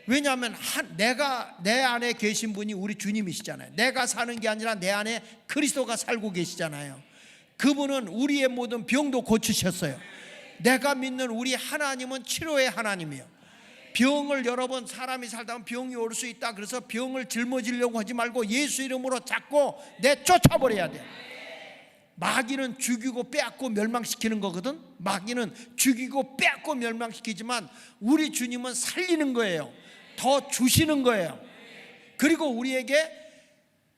왜냐하면 내 안에 계신 분이 우리 주님이시잖아요. 내가 사는 게 아니라 내 안에 그리스도가 살고 계시잖아요. 그분은 우리의 모든 병도 고치셨어요. 내가 믿는 우리 하나님은 치료의 하나님이에요. 병을 여러분 사람이 살다 보면 병이 올 수 있다. 그래서 병을 짊어지려고 하지 말고 예수 이름으로 자꾸 내쫓아버려야 돼. 마귀는 죽이고 빼앗고 멸망시키는 거거든. 마귀는 죽이고 빼앗고 멸망시키지만 우리 주님은 살리는 거예요. 더 주시는 거예요. 그리고 우리에게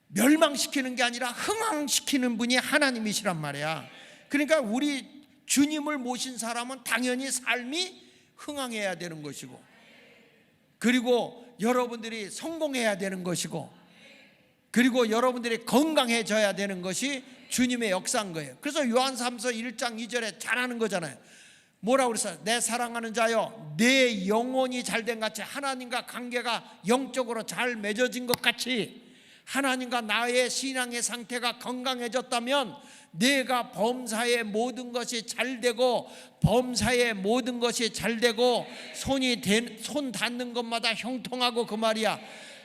멸망시키는 게 아니라 흥왕시키는 분이 하나님이시란 말이야. 그러니까 우리 주님을 모신 사람은 당연히 삶이 흥왕해야 되는 것이고, 그리고 여러분들이 성공해야 되는 것이고, 그리고 여러분들이 건강해져야 되는 것이 주님의 역사인 거예요. 그래서 요한삼서 1장 2절에 잘하는 거잖아요. 뭐라고 그랬어요? 내 사랑하는 자여, 내 영혼이 잘된 같이, 하나님과 관계가 영적으로 잘 맺어진 것 같이 하나님과 나의 신앙의 상태가 건강해졌다면 내가 범사의 모든 것이 잘되고, 범사의 모든 것이 잘되고, 손 닿는 것마다 형통하고, 그 말이야.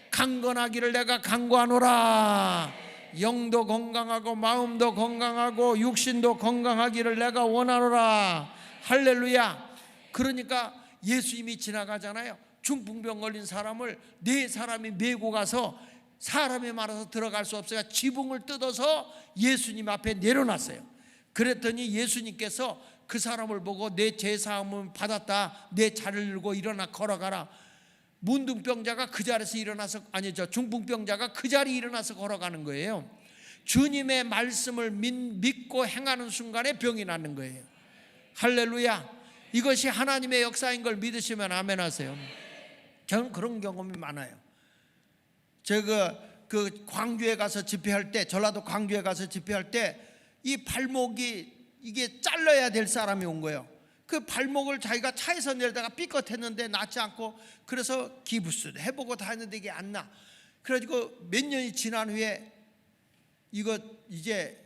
강건하기를 내가 간구하노라. 영도 건강하고 마음도 건강하고 육신도 건강하기를 내가 원하노라. 할렐루야. 그러니까 예수님이 지나가잖아요. 중풍병 걸린 사람을 네 사람이 메고 가서 사람이 많아서 들어갈 수 없어요. 지붕을 뜯어서 예수님 앞에 내려놨어요. 그랬더니 예수님께서 그 사람을 보고 내 죄사함을 받았다, 내 자리를 들고 일어나 걸어가라. 문둥병자가 그 자리에서 일어나서, 중풍병자가 그 자리에 일어나서 걸어가는 거예요. 주님의 말씀을 믿고 행하는 순간에 병이 낫는 거예요. 할렐루야. 이것이 하나님의 역사인 걸 믿으시면 아멘 하세요. 저는 그런 경험이 많아요. 제가 그 광주에 가서 집회할 때, 전라도 광주에 가서 집회할 때 이 발목이 이게 잘라야 될 사람이 온 거예요. 그 발목을 자기가 차에서 내리다가 삐끗했는데 낫지 않고, 그래서 기부스도 해보고 다 했는데 이게 안 나. 그래가지고 몇 년이 지난 후에 이거 이제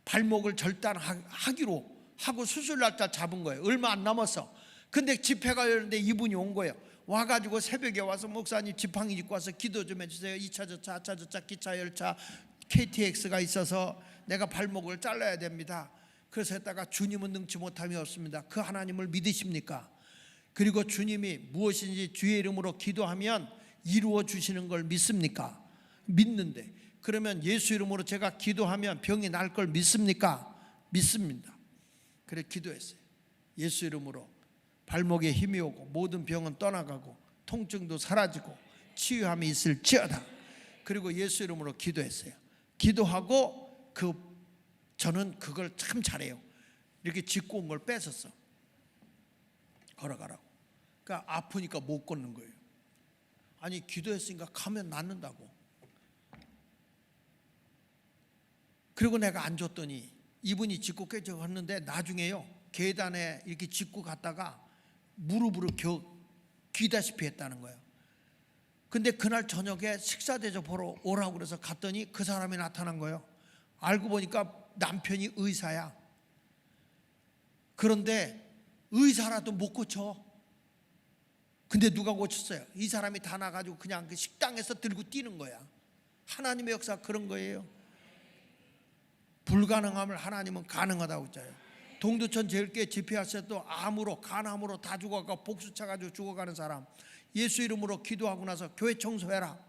발목을 절단하기로 하고 수술 날짜 잡은 거예요. 얼마 안 남았어. 근데 집회가 열렸는데 이분이 온 거예요. 와가지고 새벽에 와서 목사님 지팡이 짚고 와서 기도 좀 해주세요. 2차 저차, 4차 저차, 기차 열차 KTX가 있어서 내가 발목을 잘라야 됩니다. 그래서 했다가 주님은 능치 못함이 없습니다. 그 하나님을 믿으십니까? 그리고 주님이 무엇인지 주의 이름으로 기도하면 이루어 주시는 걸 믿습니까? 믿는데, 그러면 예수 이름으로 제가 기도하면 병이 날 걸 믿습니까? 믿습니다. 그래 기도했어요. 예수 이름으로 발목에 힘이 오고 모든 병은 떠나가고 통증도 사라지고 치유함이 있을지어다. 그리고 예수 이름으로 기도했어요. 기도하고 저는 그걸 참 잘해요. 이렇게 짚고 온 걸 뺏었어. 걸어가라고. 그러니까 아프니까 못 걷는 거예요. 아니 기도했으니까 가면 낫는다고. 그리고 내가 안 줬더니 이분이 짚고 깨져갔는데 나중에요, 계단에 이렇게 짚고 갔다가 무릎으로 귀다시피 했다는 거예요. 근데 그날 저녁에 식사 대접하러 오라고 그래서 갔더니 그 사람이 나타난 거예요. 알고 보니까 남편이 의사야. 그런데 의사라도 못 고쳐. 근데 누가 고쳤어요? 이 사람이 다 나가지고 그냥 그 식당에서 들고 뛰는 거야. 하나님의 역사 그런 거예요. 불가능함을 하나님은 가능하다고 했잖아요. 동두천 제일교회 집회했을 때 암으로, 간암으로 다 죽어가고 복수 차가지고 죽어가는 사람, 예수 이름으로 기도하고 나서 교회 청소해라.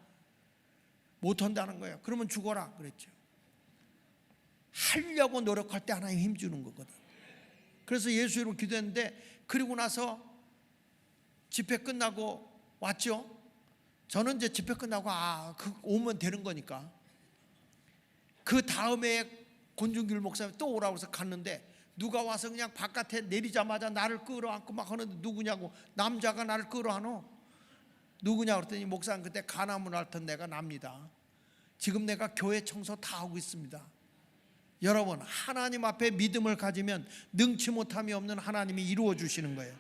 못한다는 거예요. 그러면 죽어라 그랬죠. 하려고 노력할 때 하나님 힘 주는 거거든. 그래서 예수 이름으로 기도했는데, 그리고 나서 집회 끝나고 왔죠. 저는 이제 집회 끝나고 오면 되는 거니까. 그 다음에 권중길 목사님 또 오라고 해서 갔는데, 누가 와서 그냥 바깥에 내리자마자 나를 끌어안고 막 하는데, 누구냐고. 남자가 나를 끌어안어. 누구냐 그랬더니, 목사님 그때 간암을 앓던 내가 납니다. 지금 내가 교회 청소 다 하고 있습니다. 여러분, 하나님 앞에 믿음을 가지면 능치 못함이 없는 하나님이 이루어 주시는 거예요.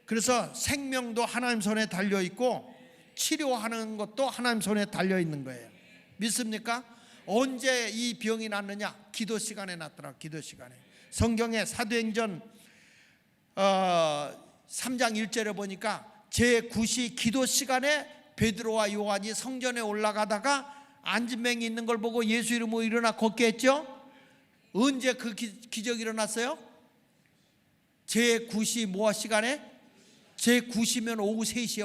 그래서 생명도 하나님 손에 달려 있고 치료하는 것도 하나님 손에 달려 있는 거예요. 믿습니까? 언제 이 병이 낫느냐? 기도 시간에 낫더라. 기도 시간에. 성경에 사도행전 3장 1절에 보니까 제9시 기도 시간에 베드로와 요한이 성전에 올라가다가 안진뱅이 있는 걸 보고 예수 이름으로 일어나 걷게 했죠. 언제 그 기적이 일어났어요? 제9시 뭐 시간에? 제9시면 오후 3시야.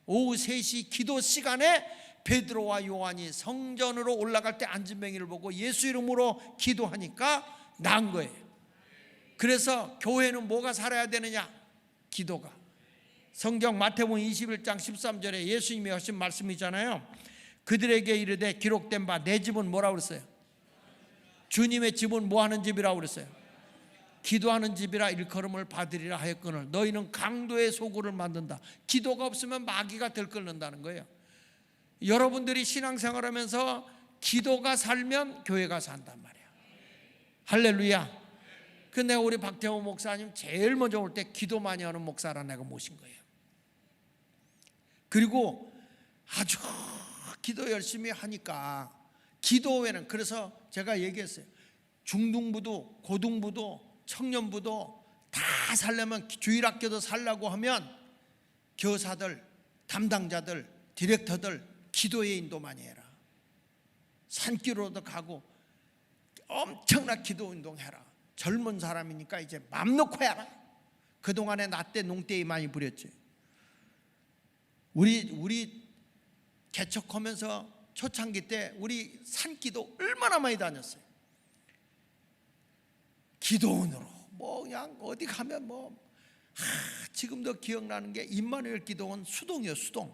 오후 3시 기도 시간에 베드로와 요한이 성전으로 올라갈 때 안진뱅이를 보고 예수 이름으로 기도하니까 나은 거예요. 그래서 교회는 뭐가 살아야 되느냐? 기도가. 성경 마태복음 21장 13절에 예수님이 하신 말씀이잖아요. 그들에게 이르되 기록된 바 내 집은 뭐라고 그랬어요? 주님의 집은 뭐하는 집이라고 그랬어요? 기도하는 집이라 일컬음을 받으리라 하였거늘 너희는 강도의 소굴을 만든다. 기도가 없으면 마귀가 들끓는다는 거예요. 여러분들이 신앙생활하면서 기도가 살면 교회가 산단 말이에요. 할렐루야. 근데 우리 박태호 목사님 제일 먼저 올 때 기도 많이 하는 목사라 내가 모신 거예요. 그리고 아주 기도 열심히 하니까 기도 외에는, 그래서 제가 얘기했어요. 중등부도 고등부도 청년부도 다 살려면, 주일학교도 살려고 하면 교사들, 담당자들, 디렉터들 기도에 인도 많이 해라. 산길로도 가고 엄청난 기도 운동해라. 젊은 사람이니까 이제 맘 놓고 해라. 그동안에 나 때 농떼이 많이 부렸지. 우리 개척하면서 초창기 때 우리 산기도 얼마나 많이 다녔어요. 기도원으로 뭐 그냥 어디 가면 지금도 기억나는 게 임마누엘 기도원 수동이요. 수동.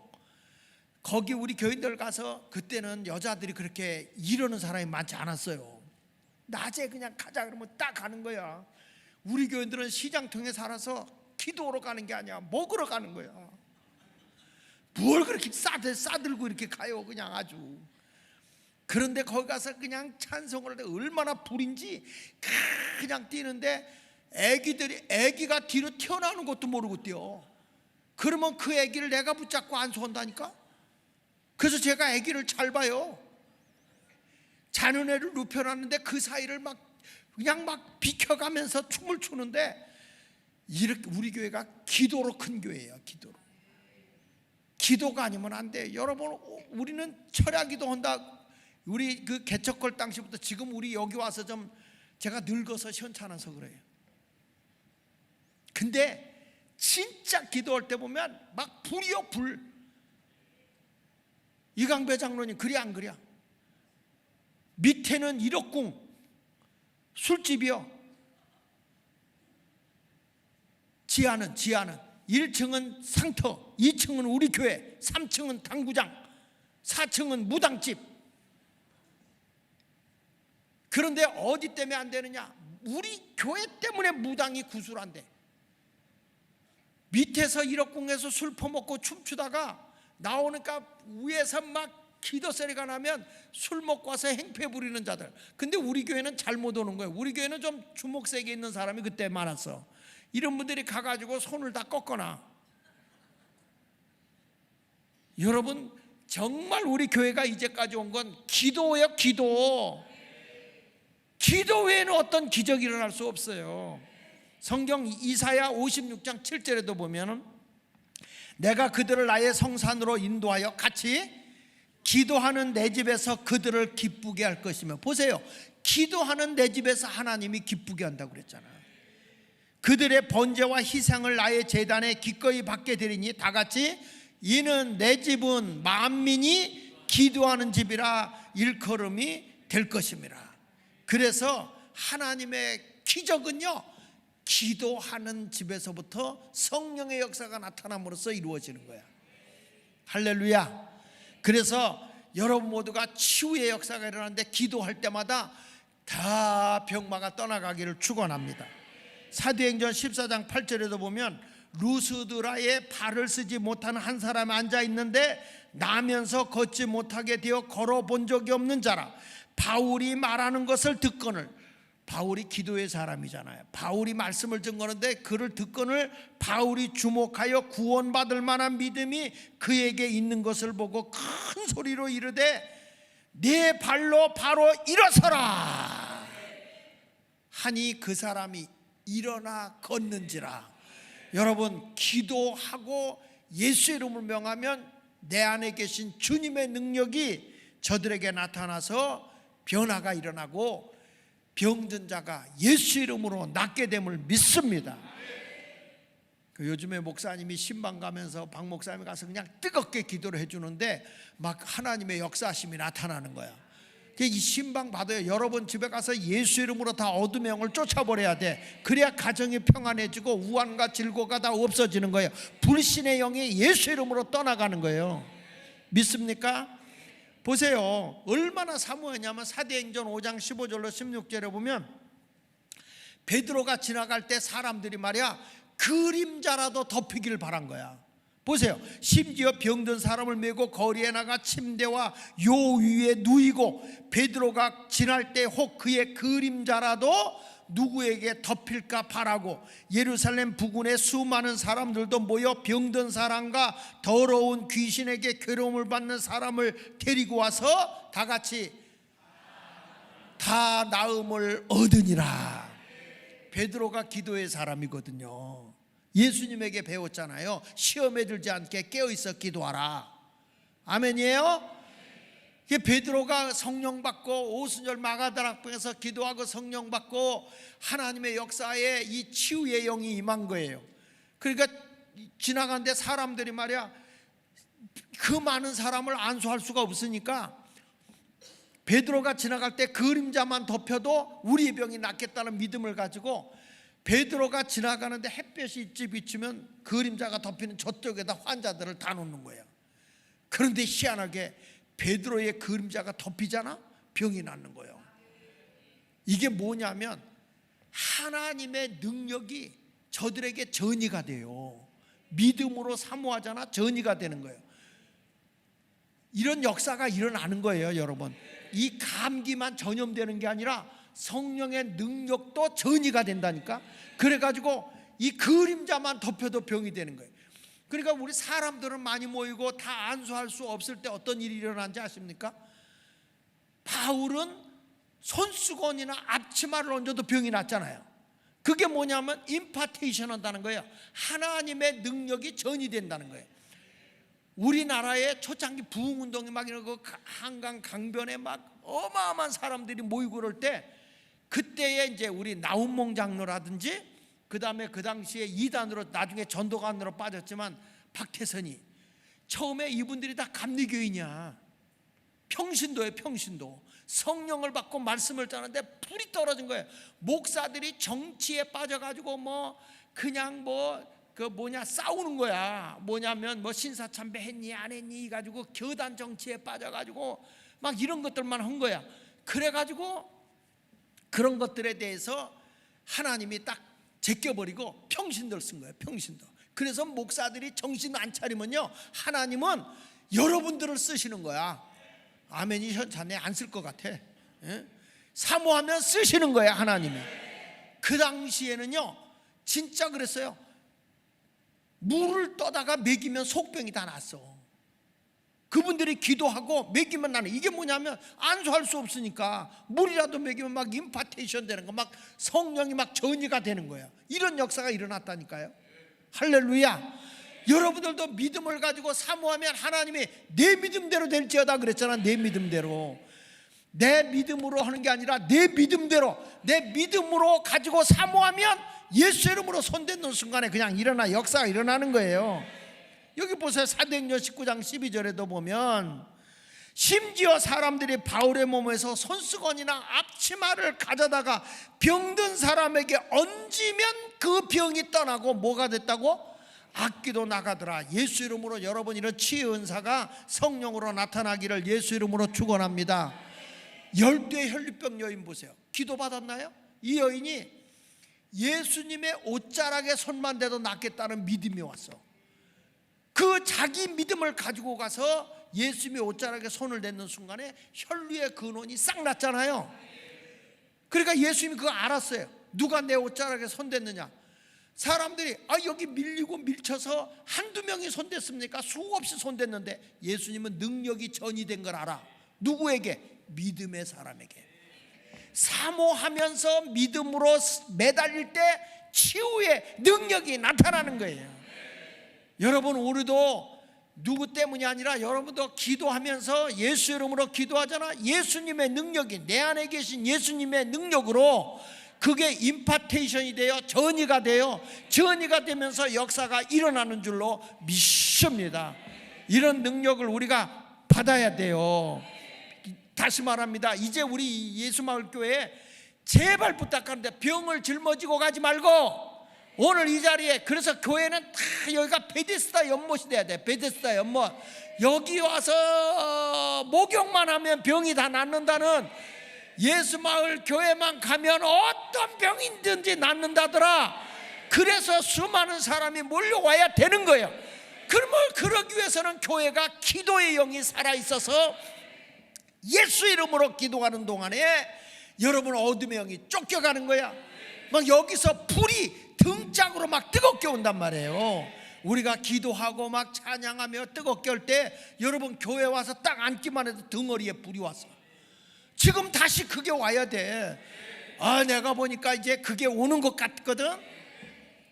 거기 우리 교인들 가서, 그때는 여자들이 그렇게 이러는 사람이 많지 않았어요. 낮에 그냥 가자 그러면 딱 가는 거야. 우리 교인들은 시장통에 살아서 기도하러 가는 게 아니야. 먹으러 가는 거야. 뭘 그렇게 싸들고 이렇게 가요. 그냥 아주. 그런데 거기 가서 그냥 찬송을 할 때 얼마나 불인지 그냥 뛰는데 애기가 뒤로 튀어나오는 것도 모르고 뛰어. 그러면 그 애기를 내가 붙잡고 안수한다니까. 그래서 제가 애기를 잘 봐요. 자는 애를 눕혀놨는데 그 사이를 그냥 비켜가면서 춤을 추는데, 이렇게 우리 교회가 기도로 큰 교회예요. 기도가 아니면 안 돼. 여러분, 우리는 철야기도 한다. 우리 그 개척할 당시부터 지금 우리 여기 와서 좀 제가 늙어서 시원찮아서 그래요. 근데 진짜 기도할 때 보면 불이요, 불. 이강배 장로님 그리 안 그려? 밑에는 1억궁 술집이요. 지하는 1층은 상터, 2층은 우리 교회, 3층은 당구장, 4층은 무당집. 그런데 어디 때문에 안 되느냐? 우리 교회 때문에 무당이 구술한대. 밑에서 1억궁에서 술 퍼먹고 춤추다가 나오니까 위에서 기도 소리가 나면 술 먹고 와서 행패 부리는 자들. 근데 우리 교회는 잘못 오는 거예요. 우리 교회는 좀 주먹 세게 있는 사람이 그때 많았어. 이런 분들이 가가지고 손을 다 꺾거나. 여러분, 정말 우리 교회가 이제까지 온 건 기도예요. 기도 외에는 어떤 기적이 일어날 수 없어요. 성경 이사야 56장 7절에도 보면 내가 그들을 나의 성산으로 인도하여 같이 기도하는 내 집에서 그들을 기쁘게 할 것이며. 보세요, 기도하는 내 집에서 하나님이 기쁘게 한다고 그랬잖아요. 그들의 번제와 희생을 나의 제단에 기꺼이 받게 되리니 다 같이 이는 내 집은 만민이 기도하는 집이라 일컬음이 될 것임이라. 그래서 하나님의 기적은요, 기도하는 집에서부터 성령의 역사가 나타남으로써 이루어지는 거야. 할렐루야. 그래서 여러분 모두가 치유의 역사가 일어나는데 기도할 때마다 다 병마가 떠나가기를 축원합니다. 사도행전 14장 8절에도 보면 루스드라에 발을 쓰지 못하는 한 사람이 앉아 있는데 나면서 걷지 못하게 되어 걸어본 적이 없는 자라. 바울이 말하는 것을 듣거늘 바울이 기도의 사람이잖아요. 바울이 말씀을 증거하는데 그를 듣거늘 바울이 주목하여 구원받을 만한 믿음이 그에게 있는 것을 보고 큰 소리로 이르되 네 발로 바로 일어서라 하니 그 사람이 일어나 걷는지라. 여러분, 기도하고 예수 이름을 명하면 내 안에 계신 주님의 능력이 저들에게 나타나서 변화가 일어나고 병든 자가 예수 이름으로 낫게 됨을 믿습니다. 요즘에 목사님이 신방 가면서 박 목사님이 가서 그냥 뜨겁게 기도를 해주는데 막 하나님의 역사심이 나타나는 거야. 이 신방 받아요. 여러분 집에 가서 예수 이름으로 다 어둠의 영을 쫓아버려야 돼. 그래야 가정이 평안해지고 우환과 질고가 다 없어지는 거예요. 불신의 영이 예수 이름으로 떠나가는 거예요. 믿습니까? 보세요. 얼마나 사모하냐면 사도행전 5장 15절로 16절에 보면 베드로가 지나갈 때 사람들이 말이야 그림자라도 덮이길 바란 거야. 보세요. 심지어 병든 사람을 메고 거리에 나가 침대와 요 위에 누이고 베드로가 지날 때 혹 그의 그림자라도 누구에게 덮일까 바라고 예루살렘 부근에 수많은 사람들도 모여 병든 사람과 더러운 귀신에게 괴로움을 받는 사람을 데리고 와서 다 같이 다 나음을 얻으니라. 베드로가 기도의 사람이거든요. 예수님에게 배웠잖아요. 시험에 들지 않게 깨어있어 기도하라. 아멘이에요? 베드로가 성령 받고 오순절 마가다락방에서 기도하고 성령 받고 하나님의 역사에 이 치유의 영이 임한 거예요. 그러니까 지나가는데 사람들이 말이야 그 많은 사람을 안수할 수가 없으니까 베드로가 지나갈 때 그림자만 덮여도 우리의 병이 낫겠다는 믿음을 가지고 베드로가 지나가는데 햇볕이 일찍 비치면 그림자가 덮이는 저쪽에다 환자들을 다 놓는 거예요. 그런데 희한하게 베드로의 그림자가 덮이잖아? 병이 낫는 거예요. 이게 뭐냐면 하나님의 능력이 저들에게 전이가 돼요. 믿음으로 사모하잖아? 전이가 되는 거예요. 이런 역사가 일어나는 거예요, 여러분. 이 감기만 전염되는 게 아니라 성령의 능력도 전이가 된다니까. 그래가지고 이 그림자만 덮여도 병이 되는 거예요. 그러니까 우리 사람들은 많이 모이고 다 안수할 수 없을 때 어떤 일이 일어난지 아십니까? 바울은 손수건이나 앞치마를 얹어도 병이 났잖아요. 그게 뭐냐면 임파테이션 한다는 거예요. 하나님의 능력이 전이된다는 거예요. 우리나라의 초창기 부흥운동이 막 이러고 한강 강변에 막 어마어마한 사람들이 모이고 그럴 때 그때에 이제 우리 나훈몽 장로라든지 그 다음에 그 당시에 이단으로 나중에 전도관으로 빠졌지만 박태선이 처음에 이분들이 다 감리교인이야. 평신도예요. 평신도. 성령을 받고 말씀을 전하는데 불이 떨어진 거예요. 목사들이 정치에 빠져가지고 뭐 그냥 싸우는 거야. 뭐냐면 뭐 신사참배 했니 안 했니 가지고 교단 정치에 빠져가지고 막 이런 것들만 한 거야. 그래가지고 그런 것들에 대해서 하나님이 딱 제껴버리고 평신도를 쓴 거예요. 평신도. 그래서 목사들이 정신 안 차리면요 하나님은 여러분들을 쓰시는 거야. 아멘이 자네 안 쓸 것 같아. 예? 사모하면 쓰시는 거야 하나님이. 그 당시에는요 진짜 그랬어요. 물을 떠다가 먹이면 속병이 다 났어. 그분들이 기도하고 먹이면 나는 이게 뭐냐면 안수할 수 없으니까 물이라도 먹이면 막 임파테이션 되는 거, 막 성령이 막 전이가 되는 거야. 이런 역사가 일어났다니까요. 할렐루야. 여러분들도 믿음을 가지고 사모하면 하나님이 내 믿음대로 될지어다 그랬잖아. 내 믿음대로. 내 믿음으로 하는 게 아니라 내 믿음대로, 내 믿음으로 가지고 사모하면 예수 이름으로 손대는 순간에 그냥 역사가 일어나는 거예요. 여기 보세요. 사도행전 19장 12절에도 보면 심지어 사람들이 바울의 몸에서 손수건이나 앞치마를 가져다가 병든 사람에게 얹으면 그 병이 떠나고 뭐가 됐다고? 악기도 나가더라. 예수 이름으로 여러분 이런 치유 은사가 성령으로 나타나기를 예수 이름으로 축원합니다. 12의 혈류병 여인 보세요. 기도 받았나요? 이 여인이 예수님의 옷자락에 손만 대도 낫겠다는 믿음이 왔어. 그 자기 믿음을 가지고 가서 예수님의 옷자락에 손을 댔는 순간에 혈류의 근원이 싹 났잖아요. 그러니까 예수님이 그거 알았어요. 누가 내 옷자락에 손댔느냐. 사람들이 여기 밀리고 밀쳐서 한두 명이 손댔습니까? 수없이 손댔는데 예수님은 능력이 전이된 걸 알아. 누구에게? 믿음의 사람에게. 사모하면서 믿음으로 매달릴 때 치유의 능력이 나타나는 거예요. 여러분, 우리도 누구 때문이 아니라 여러분도 기도하면서 예수 이름으로 기도하잖아. 예수님의 능력이, 내 안에 계신 예수님의 능력으로 그게 임파테이션이 돼요. 전이가 돼요. 전이가 되면서 역사가 일어나는 줄로 믿습니다. 이런 능력을 우리가 받아야 돼요. 다시 말합니다. 이제 우리 예수마을교회에 제발 부탁하는데 병을 짊어지고 가지 말고 오늘 이 자리에, 그래서 교회는 다 여기가 베데스다 연못이 돼야 돼. 베데스다 연못. 여기 와서 목욕만 하면 병이 다 낫는다는, 예수마을 교회만 가면 어떤 병이든지 낫는다더라. 그래서 수많은 사람이 몰려와야 되는 거예요. 그러면 그러기 위해서는 교회가 기도의 영이 살아있어서 예수 이름으로 기도하는 동안에 여러분 어둠의 영이 쫓겨가는 거야. 막 여기서 불이 등짝으로 막 뜨겁게 온단 말이에요. 우리가 기도하고 막 찬양하며 뜨겁게 올 때 여러분 교회 와서 딱 앉기만 해도 등허리에 불이 왔어. 지금 다시 그게 와야 돼. 내가 보니까 이제 그게 오는 것 같거든.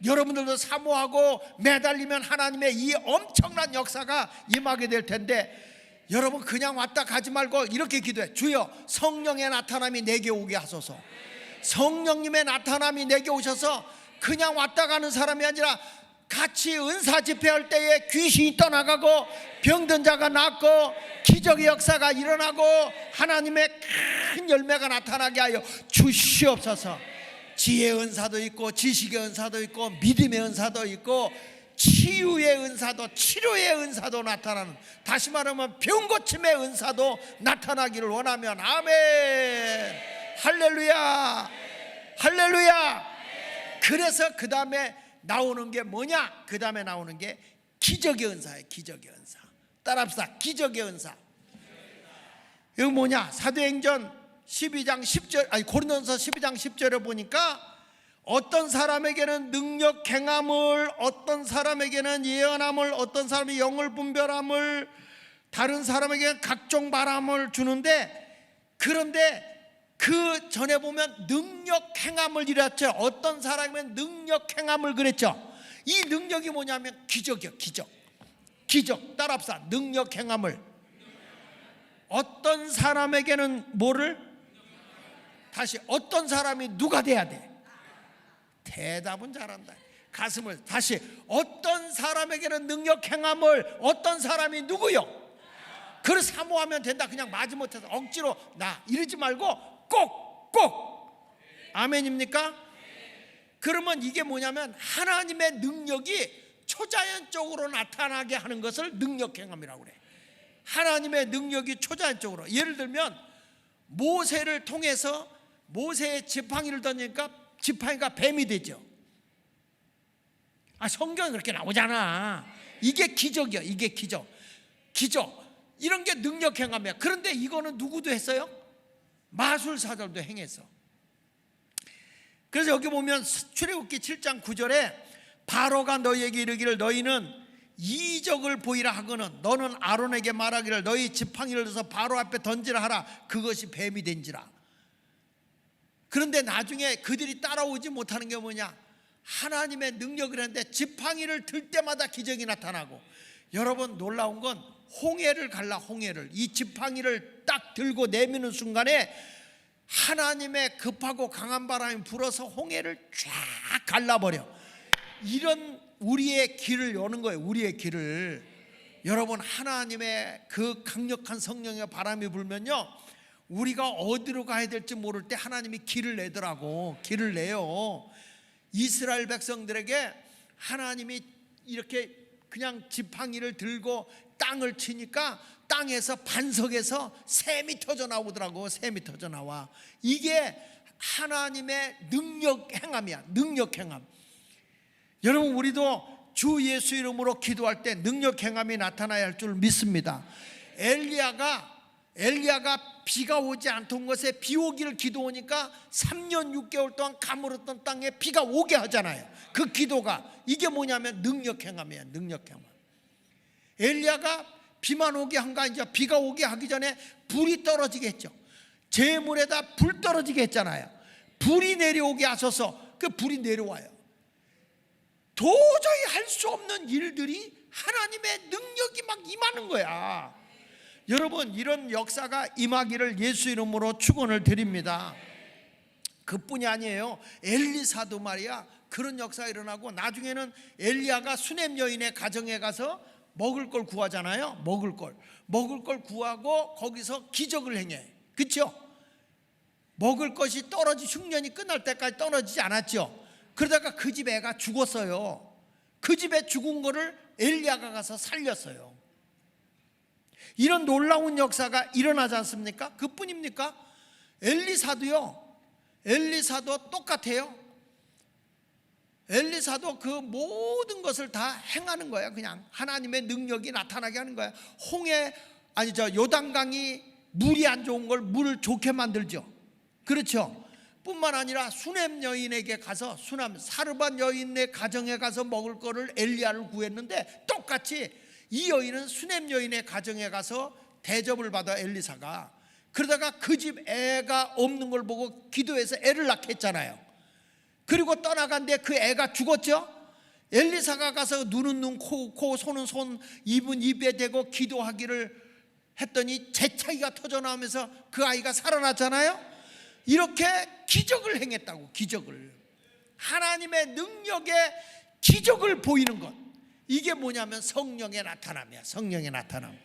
여러분들도 사모하고 매달리면 하나님의 이 엄청난 역사가 임하게 될 텐데, 여러분 그냥 왔다 가지 말고 이렇게 기도해. 주여, 성령의 나타남이 내게 오게 하소서. 성령님의 나타남이 내게 오셔서 그냥 왔다 가는 사람이 아니라 같이 은사 집회할 때에 귀신이 떠나가고 병든 자가 낫고 기적의 역사가 일어나고 하나님의 큰 열매가 나타나게 하여 주시옵소서. 지혜의 은사도 있고 지식의 은사도 있고 믿음의 은사도 있고 치유의 은사도, 치료의 은사도 나타나는, 다시 말하면 병고침의 은사도 나타나기를 원하면 아멘. 할렐루야, 할렐루야. 그래서 그 다음에 나오는 게 뭐냐? 그 다음에 나오는 게 기적의 은사예요. 기적의 은사. 따라합시다. 기적의 은사. 이거 뭐냐? 사도행전 12장 10절, 고린도전서 12장 10절에 보니까 어떤 사람에게는 능력 행함을, 어떤 사람에게는 예언함을, 어떤 사람이 영을 분별함을, 다른 사람에게는 각종 바람을 주는데, 그런데 그 전에 보면 능력 행함을 이랬죠. 어떤 사람은 능력 행함을 그랬죠. 이 능력이 뭐냐면 기적이요. 기적. 따라합시다. 능력 행함을. 어떤 사람에게는 뭐를? 다시, 어떤 사람이 누가 돼야 돼? 대답은 잘한다. 가슴을 다시, 어떤 사람에게는 능력 행함을, 어떤 사람이 누구요? 그걸 사모하면 된다. 그냥 마지못해서 억지로 나 이러지 말고 꼭 아멘입니까? 그러면 이게 뭐냐면 하나님의 능력이 초자연적으로 나타나게 하는 것을 능력행함이라고 그래. 하나님의 능력이 초자연적으로, 예를 들면 모세를 통해서 모세의 지팡이를 던지니까 지팡이가 뱀이 되죠. 성경에 그렇게 나오잖아. 이게 기적이야. 이게 기적. 이런 게 능력행함이야. 그런데 이거는 누구도 했어요? 마술사들도 행했어. 그래서 여기 보면 출애굽기 7장 9절에 바로가 너희에게 이르기를 너희는 이적을 보이라 하거는 너는 아론에게 말하기를 너희 지팡이를 들어서 바로 앞에 던지라 하라. 그것이 뱀이 된지라. 그런데 나중에 그들이 따라오지 못하는 게 뭐냐? 하나님의 능력을 했는데 지팡이를 들 때마다 기적이 나타나고, 여러분 놀라운 건 홍해를 갈라. 홍해를, 이 지팡이를 딱 들고 내미는 순간에 하나님의 급하고 강한 바람이 불어서 홍해를 쫙 갈라버려. 이런 우리의 길을 여는 거예요. 우리의 길을. 여러분, 하나님의 그 강력한 성령의 바람이 불면요, 우리가 어디로 가야 될지 모를 때 하나님이 길을 내더라고. 길을 내요. 이스라엘 백성들에게 하나님이 이렇게 그냥 지팡이를 들고 땅을 치니까 땅에서 반석에서 샘이 터져 나오더라고. 샘이 터져 나와. 이게 하나님의 능력 행함이야. 능력 행함. 여러분, 우리도 주 예수 이름으로 기도할 때 능력 행함이 나타나야 할 줄 믿습니다. 엘리야가 엘리야가 비가 오지 않던 것에 비 오기를 기도하니까 3년 6개월 동안 가물었던 땅에 비가 오게 하잖아요. 그 기도가 이게 뭐냐면 능력 행함이에요. 능력 행함. 엘리야가 비만 오게 한 거 아니죠. 비가 오게 하기 전에 불이 떨어지게 했죠. 재물에다 불 떨어지게 했잖아요. 불이 내려오게 하셔서 그 불이 내려와요. 도저히 할 수 없는 일들이 하나님의 능력이 막 임하는 거야. 여러분, 이런 역사가 임하기를 예수 이름으로 축원을 드립니다. 그뿐이 아니에요. 엘리사도 말이야, 그런 역사가 일어나고 나중에는 엘리야가 수넴 여인의 가정에 가서 먹을 걸 구하잖아요. 먹을 걸 구하고 거기서 기적을 행해. 그렇죠? 먹을 것이 흉년이 끝날 때까지 떨어지지 않았죠. 그러다가 그 집 애가 죽었어요. 그 집에 죽은 거를 엘리야가 가서 살렸어요. 이런 놀라운 역사가 일어나지 않습니까? 그뿐입니까? 엘리사도 똑같아요. 엘리사도 그 모든 것을 다 행하는 거야. 그냥 하나님의 능력이 나타나게 하는 거야. 요단강이 물이 안 좋은 걸 물을 좋게 만들죠. 그렇죠? 뿐만 아니라 수넴 여인에게 가서 사르밧 여인의 가정에 가서 먹을 거를 엘리야를 구했는데 똑같이 이 여인은 수넴 여인의 가정에 가서 대접을 받아 엘리사가. 그러다가 그 집 애가 없는 걸 보고 기도해서 애를 낳게 했잖아요. 그리고 떠나간데 그 애가 죽었죠. 엘리사가 가서 눈은 눈, 코, 손은 손, 입은 입에 대고 기도하기를 했더니 재채기가 터져나오면서 그 아이가 살아났잖아요. 이렇게 기적을 행했다고. 기적을, 하나님의 능력의 기적을 보이는 것, 이게 뭐냐면 성령의 나타남이야. 성령의 나타남.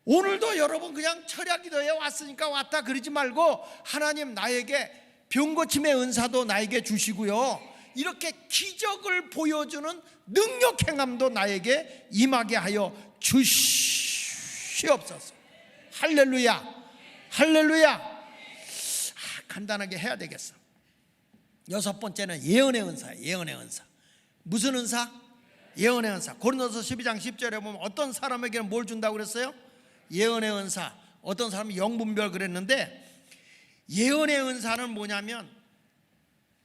오늘도 여러분 그냥 철야기도에 왔으니까 왔다 그러지 말고 하나님 나에게 병고침의 은사도 나에게 주시고요, 이렇게 기적을 보여주는 능력 행함도 나에게 임하게 하여 주시옵소서. 할렐루야, 할렐루야. 간단하게 해야 되겠어. 6번째는 예언의 은사예요. 예언의 은사. 무슨 은사? 예언의 은사. 고린도서 12장 10절에 보면 어떤 사람에게는 뭘 준다고 그랬어요? 예언의 은사. 어떤 사람은 영분별 그랬는데, 예언의 은사는 뭐냐면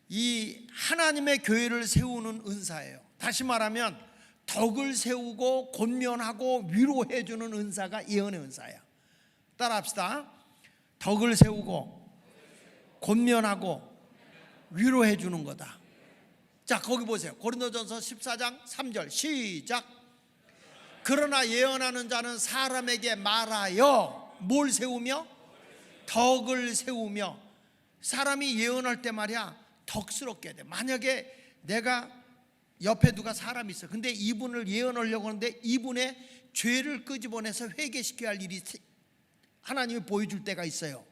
이 하나님의 교회를 세우는 은사예요. 다시 말하면 덕을 세우고 권면하고 위로해 주는 은사가 예언의 은사야. 따라합시다. 덕을 세우고 권면하고 위로해 주는 거다. 자, 거기 보세요. 고린도전서 14장 3절 시작. 그러나 예언하는 자는 사람에게 말하여 뭘 세우며? 덕을 세우며. 사람이 예언할 때 말이야, 덕스럽게 해야 돼. 만약에 내가 옆에 누가 사람이 있어. 근데 이분을 예언하려고 하는데 이분의 죄를 끄집어내서 회개시켜야 할 일이 하나님이 보여줄 때가 있어요.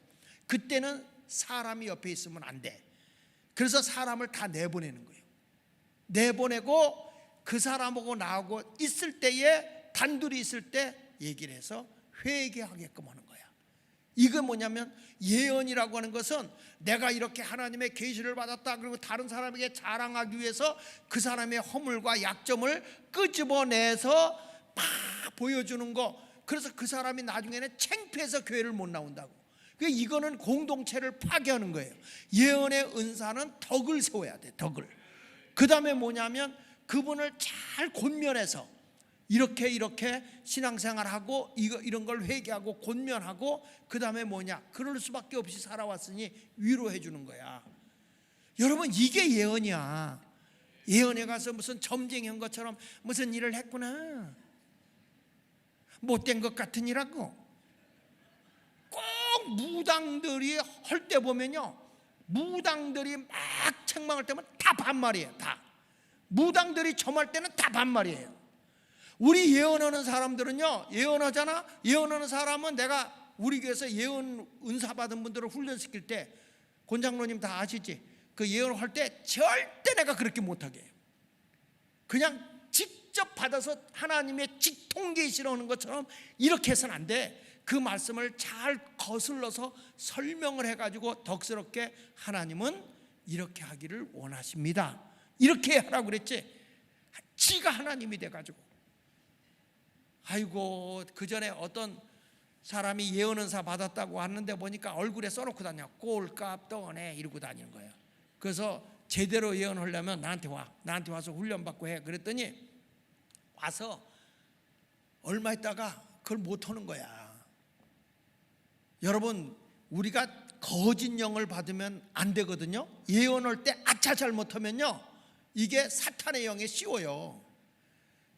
그때는 사람이 옆에 있으면 안 돼. 그래서 사람을 다 내보내는 거예요. 내보내고 그 사람하고 나하고 있을 때에, 단둘이 있을 때 얘기를 해서 회개하게끔 하는 거야. 이게 뭐냐면, 예언이라고 하는 것은 내가 이렇게 하나님의 계시를 받았다, 그리고 다른 사람에게 자랑하기 위해서 그 사람의 허물과 약점을 끄집어내서 막 보여주는 거. 그래서 그 사람이 나중에는 창피해서 교회를 못 나온다고. 이거는 공동체를 파괴하는 거예요. 예언의 은사는 덕을 세워야 돼. 덕을. 그 다음에 뭐냐면 그분을 잘 권면해서 이렇게 신앙생활하고 이런 걸 회개하고 권면하고, 그 다음에 뭐냐, 그럴 수밖에 없이 살아왔으니 위로해 주는 거야. 여러분, 이게 예언이야. 예언에 가서 무슨 점쟁이한 것처럼 무슨 일을 했구나, 못된 것 같은 일하고. 꼭 무당들이 할 때 보면요, 무당들이 막 책망할 때면 다 반말이에요. 다. 무당들이 점할 때는 다 반말이에요. 우리 예언하는 사람들은요, 예언하잖아. 예언하는 사람은 내가 우리 교회에서 예언 은사 받은 분들을 훈련시킬 때, 권장로님 다 아시지? 그 예언할 때 절대 내가 그렇게 못하게 해요. 그냥 직접 받아서 하나님의 직통 계시를 하는 것처럼 이렇게 해서는 안 돼. 그 말씀을 잘 거슬러서 설명을 해가지고 덕스럽게, 하나님은 이렇게 하기를 원하십니다, 이렇게 하라고 그랬지. 지가 하나님이 돼가지고. 아이고, 그 전에 어떤 사람이 예언 은사 받았다고 하는데 보니까 얼굴에 써놓고 다녀. 꼴값 떠네 이러고 다니는 거예요. 그래서 제대로 예언하려면 나한테 와서 훈련받고 해. 그랬더니 와서 얼마 있다가 그걸 못하는 거야. 여러분, 우리가 거짓 영을 받으면 안 되거든요. 예언할 때 아차 잘못하면요, 이게 사탄의 영에 씌워요.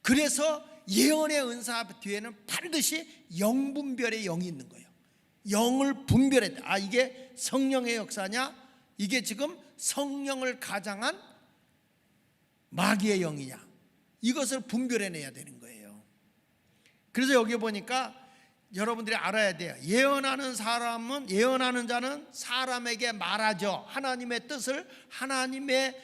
그래서 예언의 은사 뒤에는 반드시 영분별의 영이 있는 거예요. 영을 분별해야 돼. 이게 성령의 역사냐, 이게 지금 성령을 가장한 마귀의 영이냐, 이것을 분별해내야 되는 거예요. 그래서 여기 보니까 여러분들이 알아야 돼요. 예언하는 자는 사람에게 말하죠. 하나님의 뜻을, 하나님의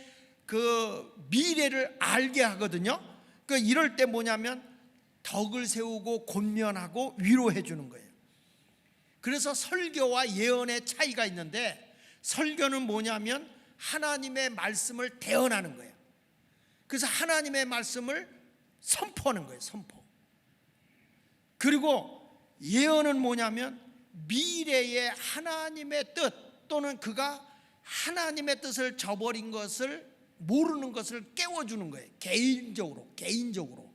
그 미래를 알게 하거든요. 이럴 때 뭐냐면 덕을 세우고 권면하고 위로해 주는 거예요. 그래서 설교와 예언의 차이가 있는데, 설교는 뭐냐면 하나님의 말씀을 대언하는 거예요. 그래서 하나님의 말씀을 선포하는 거예요. 선포. 그리고 예언은 뭐냐면 미래의 하나님의 뜻, 또는 그가 하나님의 뜻을 저버린 것을, 모르는 것을 깨워주는 거예요. 개인적으로.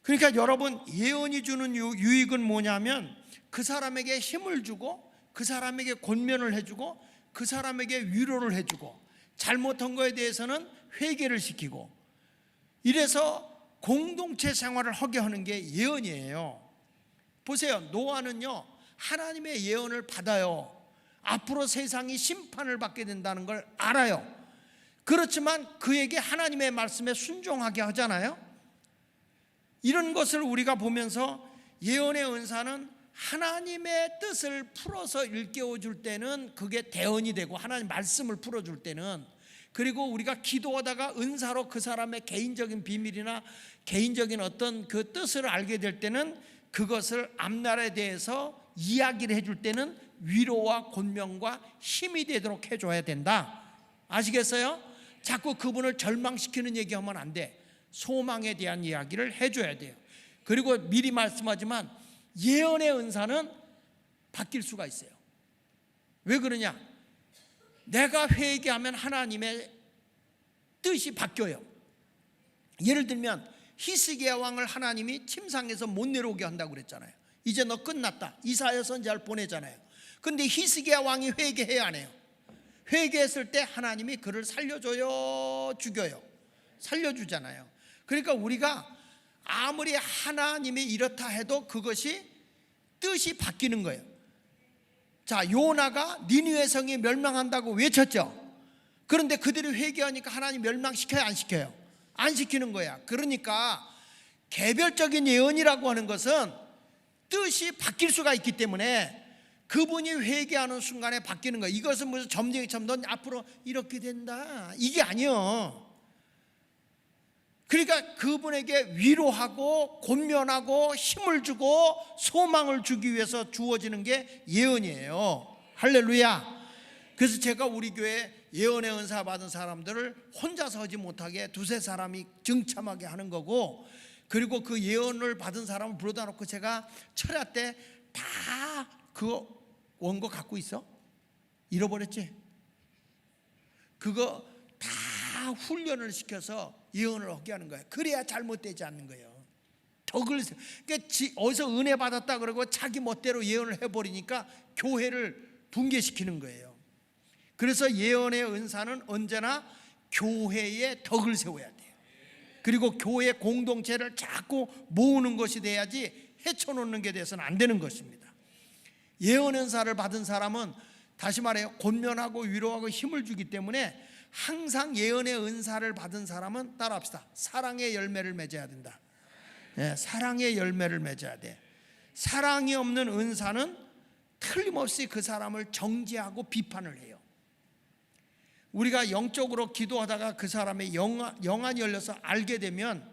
그러니까 여러분, 예언이 주는 유익은 뭐냐면 그 사람에게 힘을 주고, 그 사람에게 권면을 해주고, 그 사람에게 위로를 해주고, 잘못한 거에 대해서는 회개를 시키고, 이래서 공동체 생활을 하게 하는 게 예언이에요. 보세요. 노아는요, 하나님의 예언을 받아요. 앞으로 세상이 심판을 받게 된다는 걸 알아요. 그렇지만 그에게 하나님의 말씀에 순종하게 하잖아요. 이런 것을 우리가 보면서 예언의 은사는 하나님의 뜻을 풀어서 일깨워 줄 때는 그게 대언이 되고, 하나님 말씀을 풀어줄 때는, 그리고 우리가 기도하다가 은사로 그 사람의 개인적인 비밀이나 개인적인 어떤 그 뜻을 알게 될 때는 그것을 앞날에 대해서 이야기를 해줄 때는 위로와 권면과 힘이 되도록 해줘야 된다. 아시겠어요? 자꾸 그분을 절망시키는 얘기하면 안 돼. 소망에 대한 이야기를 해줘야 돼요. 그리고 미리 말씀하지만 예언의 은사는 바뀔 수가 있어요. 왜 그러냐? 내가 회개하면 하나님의 뜻이 바뀌어요. 예를 들면 히스기야 왕을 하나님이 침상에서 못 내려오게 한다고 그랬잖아요. 이제 너 끝났다, 이사야 선지자를 보내잖아요. 근데 히스기야 왕이 회개해야 안 해요? 회개했을 때 하나님이 그를 살려줘요, 죽여요? 살려주잖아요. 그러니까 우리가 아무리 하나님이 이렇다 해도 그것이 뜻이 바뀌는 거예요. 자, 요나가 니느웨 성이 멸망한다고 외쳤죠. 그런데 그들이 회개하니까 하나님 멸망시켜요, 안 시켜요? 안 시키는 거야. 그러니까 개별적인 예언이라고 하는 것은 뜻이 바뀔 수가 있기 때문에 그분이 회개하는 순간에 바뀌는 거예요. 이것은 무슨 점쟁이처럼 넌 앞으로 이렇게 된다, 이게 아니요. 그러니까 그분에게 위로하고 권면하고 힘을 주고 소망을 주기 위해서 주어지는 게 예언이에요. 할렐루야. 그래서 제가 우리 교회 예언의 은사 받은 사람들을 혼자서 하지 못하게 두세 사람이 증참하게 하는 거고, 그리고 그 예언을 받은 사람을 불러다 놓고 제가 철야 때 다 그거 원고 갖고 있어? 잃어버렸지? 그거 다 훈련을 시켜서 예언을 하게 하는 거예요. 그래야 잘못되지 않는 거예요. 덕을, 그러니까 어디서 은혜 받았다 그러고 자기 멋대로 예언을 해버리니까 교회를 붕괴시키는 거예요. 그래서 예언의 은사는 언제나 교회의 덕을 세워야 돼요. 그리고 교회 공동체를 자꾸 모으는 것이 돼야지 헤쳐놓는 게 돼서는 안 되는 것입니다. 예언 은사를 받은 사람은, 다시 말해요, 권면하고 위로하고 힘을 주기 때문에 항상 예언의 은사를 받은 사람은, 따라합시다, 사랑의 열매를 맺어야 된다. 네, 사랑의 열매를 맺어야 돼. 사랑이 없는 은사는 틀림없이 그 사람을 정죄하고 비판을 해요. 우리가 영적으로 기도하다가 그 사람의 영안이 열려서 알게 되면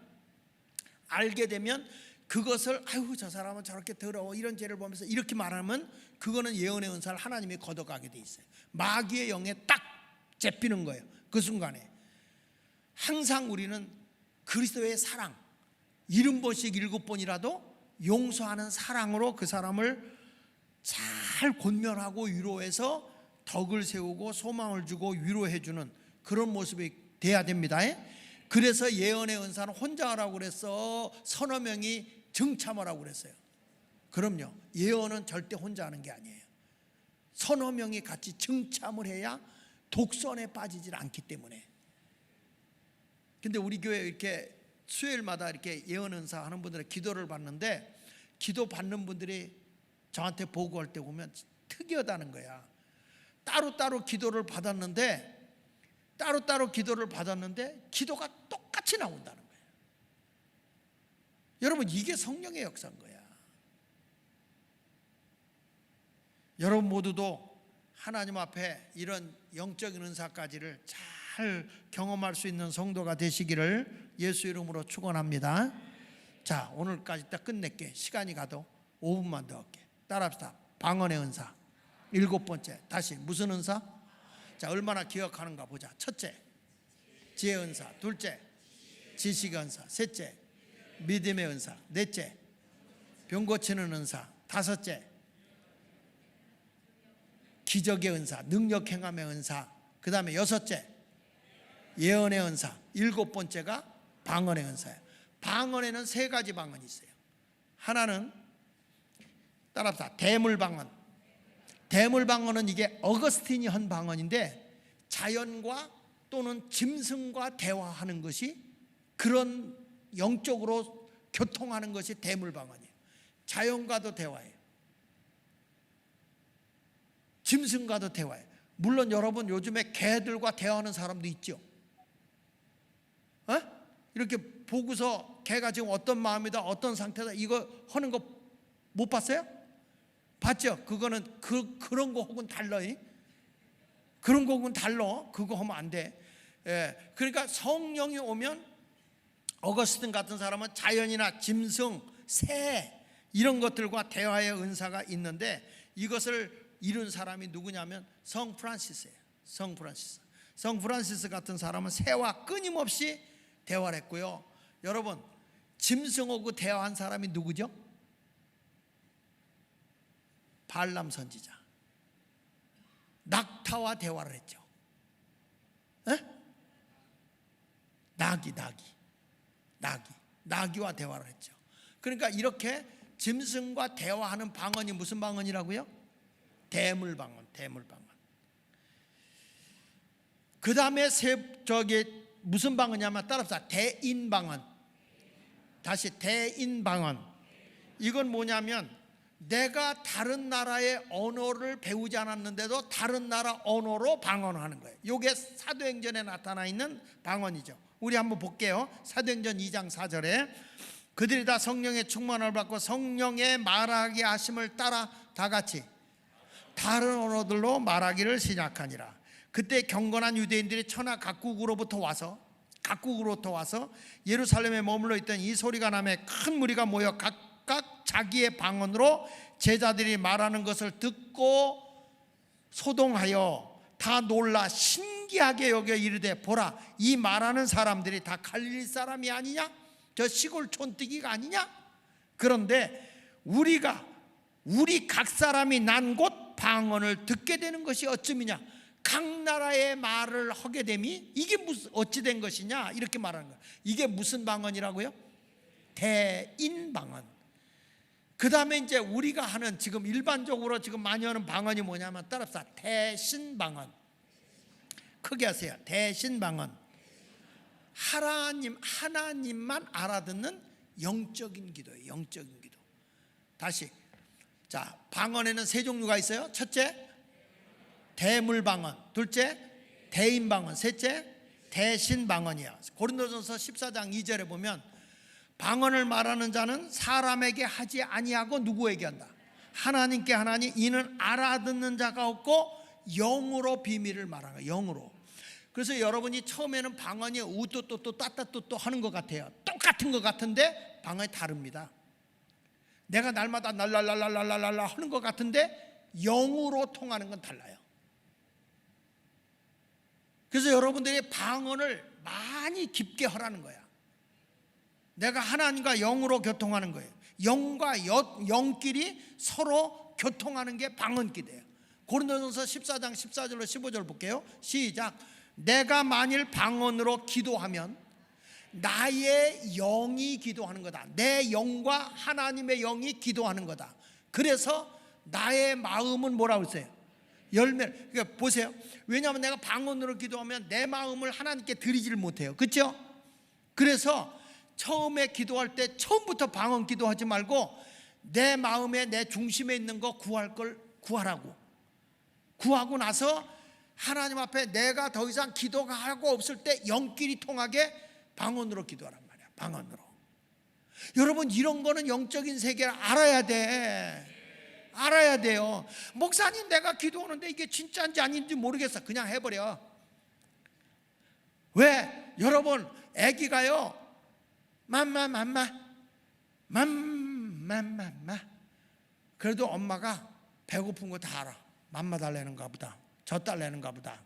그것을, 아유 저 사람은 저렇게 더러워, 이런 죄를 보면서 이렇게 말하면 그거는 예언의 은사를 하나님이 걷어가게 돼 있어요. 마귀의 영에 딱 잡히는 거예요. 그 순간에 항상 우리는 그리스도의 사랑 70번씩 7번이라도 용서하는 사랑으로 그 사람을 잘 권면하고 위로해서 덕을 세우고 소망을 주고 위로해주는 그런 모습이 돼야 됩니다. 그래서 예언의 은사는 혼자 하라고 그랬어? 서너 명이 증참하라고 그랬어요? 그럼요. 예언은 절대 혼자 하는 게 아니에요. 서너 명이 같이 증참을 해야 독선에 빠지질 않기 때문에. 근데 우리 교회 이렇게 수요일마다 이렇게 예언 은사 하는 분들의 기도를 받는데, 기도 받는 분들이 저한테 보고할 때 보면 특이하다는 거야. 따로따로 기도를 받았는데 기도가 똑같이 나온다는 거예요. 여러분, 이게 성령의 역사인 거야. 여러분 모두도 하나님 앞에 이런 영적인 은사까지를 잘 경험할 수 있는 성도가 되시기를 예수 이름으로 축원합니다. 자, 오늘까지 딱 끝낼게. 시간이 가도 5분만 더 할게. 따라합시다. 방언의 은사. 7번째. 다시 무슨 은사? 자, 얼마나 기억하는가 보자. 첫째, 지혜의 은사. 둘째, 지식의 은사. 셋째, 믿음의 은사. 넷째, 병 고치는 은사. 다섯째, 기적의 은사, 능력 행함의 은사. 그 다음에 여섯째, 예언의 은사. 7번째가 방언의 은사예요. 방언에는 3가지 방언이 있어요. 하나는 따라합시다. 대물방언. 대물방언은 이게 어거스틴이 한 방언인데, 자연과 또는 짐승과 대화하는 것이, 그런 영적으로 교통하는 것이 대물방언이에요. 자연과도 대화해요. 짐승과도 대화해요. 물론 여러분 요즘에 개들과 대화하는 사람도 있죠. 이렇게 보고서 개가 지금 어떤 마음이다, 어떤 상태다, 이거 하는 거 못 봤어요? 봤죠? 그거는 그런 거 혹은 달라. 그런 거 혹은 달라. 그거 하면 안 돼. 그러니까 성령이 오면, 어거스틴 같은 사람은 자연이나 짐승, 새 이런 것들과 대화의 은사가 있는데, 이것을 이룬 사람이 누구냐면 성 프란시스예요. 성 프란시스. 성 프란시스 같은 사람은 새와 끊임없이 대화를 했고요. 여러분, 짐승하고 대화한 사람이 누구죠? 발람 선지자. 낙타와 대화를 했죠. 나귀와 대화를 했죠. 그러니까 이렇게 짐승과 대화하는 방언이 무슨 방언이라고요? 대물방언. 그 다음에 무슨 방언이냐면 따라합시다. 대인방언. 다시 대인방언. 이건 뭐냐면, 내가 다른 나라의 언어를 배우지 않았는데도 다른 나라 언어로 방언하는 거예요. 이게 사도행전에 나타나 있는 방언이죠. 우리 한번 볼게요. 사도행전 2장 4절에 그들이 다 성령의 충만을 받고 성령의 말하게 하심을 따라 다 같이 다른 언어들로 말하기를 시작하니라. 그때 경건한 유대인들이 천하 각국으로부터 와서 예루살렘에 머물러 있던 이 소리가 나매 큰 무리가 모여 각각 자기의 방언으로 제자들이 말하는 것을 듣고 소동하여 다 놀라 신기하게 여겨 이르되, 보라, 이 말하는 사람들이 다 갈릴리 사람이 아니냐? 저 시골 촌뜨기가 아니냐? 그런데 우리 각 사람이 난 곳 방언을 듣게 되는 것이 어찌미냐? 각 나라의 말을 하게 됨이 이게 무슨 어찌 된 것이냐? 이렇게 말하는 거예요. 이게 무슨 방언이라고요? 대인방언. 그 다음에 이제 우리가 하는, 지금 일반적으로 지금 많이 하는 방언이 뭐냐면 따라합시다. 대신방언. 크게 하세요. 대신방언. 하나님만 알아듣는 영적인 기도예요. 영적인 기도. 다시. 자, 방언에는 3종류가 있어요. 첫째, 대물방언. 둘째, 대인방언. 셋째, 대신방언이야. 고린도전서 14장 2절에 보면, 방언을 말하는 자는 사람에게 하지 아니하고 누구에게 한다? 하나님께 하나니 이는 알아듣는 자가 없고 영으로 비밀을 말하는 거예요. 영으로. 그래서 여러분이 처음에는 방언이 우또또또 따따또또 하는 것 같아요. 똑같은 것 같은데 방언이 다릅니다. 내가 날마다 랄랄랄랄랄랄라 하는 것 같은데 영으로 통하는 건 달라요. 그래서 여러분들이 방언을 많이 깊게 하라는 거야. 내가 하나님과 영으로 교통하는 거예요. 영과 영끼리 서로 교통하는 게 방언기도예요. 고린도전서 14장 14절로 15절 볼게요. 시작. 내가 만일 방언으로 기도하면 나의 영이 기도하는 거다. 내 영과 하나님의 영이 기도하는 거다. 그래서 나의 마음은 뭐라고 했어요? 열매. 그러니까 보세요. 왜냐하면 내가 방언으로 기도하면 내 마음을 하나님께 드리지를 못해요. 그렇죠? 그래서 처음에 기도할 때 처음부터 방언 기도하지 말고 내 마음에 내 중심에 있는 거 구할 걸 구하라고. 구하고 나서 하나님 앞에 내가 더 이상 기도가 하고 없을 때 영끼리 통하게 방언으로 기도하란 말이야. 방언으로. 여러분 이런 거는 영적인 세계를 알아야 돼. 알아야 돼요. 목사님 내가 기도하는데 이게 진짜인지 아닌지 모르겠어. 그냥 해버려. 왜? 여러분 아기가요 맘마 그래도 엄마가 배고픈 거 다 알아. 맘마 달래는가 보다. 저 달래는가 보다.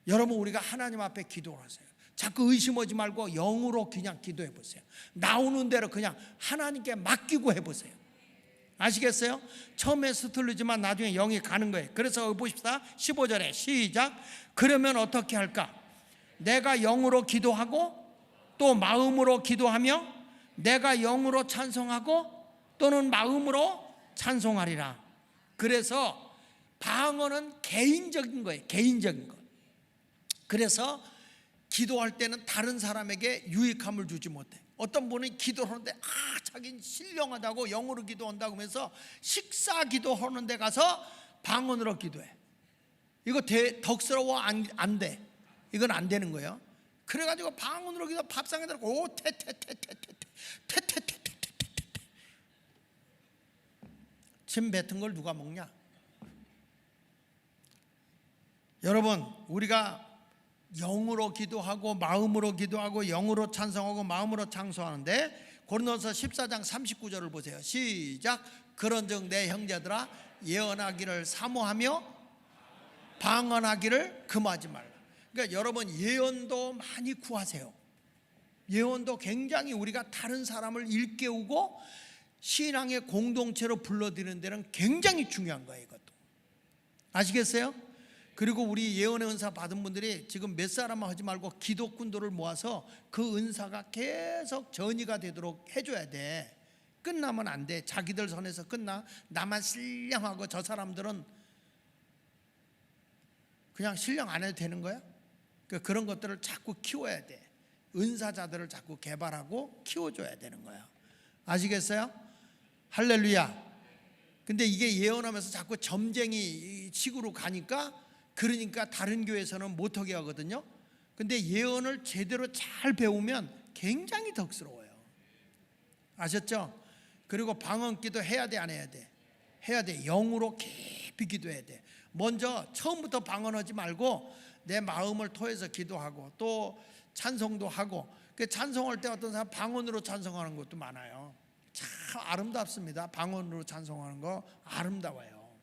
여러분 우리가 하나님 앞에 기도를 하세요. 자꾸 의심하지 말고 영으로 그냥 기도해 보세요. 나오는 대로 그냥 하나님께 맡기고 해보세요. 아시겠어요? 처음에 서툴르지만 나중에 영이 가는 거예요. 그래서 보십시다. 15절에 시작. 그러면 어떻게 할까? 내가 영으로 기도하고 또 마음으로 기도하며 내가 영으로 찬송하고 또는 마음으로 찬송하리라. 그래서 방언은 개인적인 거예요. 개인적인 거. 그래서 기도할 때는 다른 사람에게 유익함을 주지 못해. 어떤 분은 기도를 하는데 자기는 신령하다고 영어로 기도한다고 하면서 식사 기도하는 데 가서 방언으로 기도해. 이거 덕스러워 안 돼. 이건 안 되는 거예요. 그래가지고 방언으로 기도 밥상에 들고 오 테테테테테테테테테테테 침 뱉은 걸 누가 먹냐? 여러분 우리가 영으로 기도하고 마음으로 기도하고 영으로 찬송하고 마음으로 찬송하는데 고린도서 14장 39절을 보세요. 시작. 그런즉 내 형제들아 예언하기를 사모하며 방언하기를 금하지 말라. 그러니까 여러분 예언도 많이 구하세요. 예언도 굉장히 우리가 다른 사람을 일깨우고 신앙의 공동체로 불러들이는 데는 굉장히 중요한 거예요. 이것도 아시겠어요? 그리고 우리 예언의 은사 받은 분들이 지금 몇 사람만 하지 말고 기독군들을 모아서 그 은사가 계속 전이가 되도록 해줘야 돼. 끝나면 안 돼. 자기들 선에서 끝나. 나만 신령하고 저 사람들은 그냥 신령 안 해도 되는 거야? 그런 것들을 자꾸 키워야 돼. 은사자들을 자꾸 개발하고 키워줘야 되는 거야. 아시겠어요? 할렐루야. 근데 이게 예언하면서 자꾸 점쟁이 식으로 가니까 그러니까 다른 교회에서는 못하게 하거든요. 근데 예언을 제대로 잘 배우면 굉장히 덕스러워요. 아셨죠? 그리고 방언기도 해야 돼 안 해야 돼? 해야 돼. 영으로 깊이 기도해야 돼. 먼저 처음부터 방언하지 말고 내 마음을 토해서 기도하고 또 찬송도 하고. 그 찬송할 때 어떤 사람 방언으로 찬송하는 것도 많아요. 참 아름답습니다. 방언으로 찬송하는 거 아름다워요.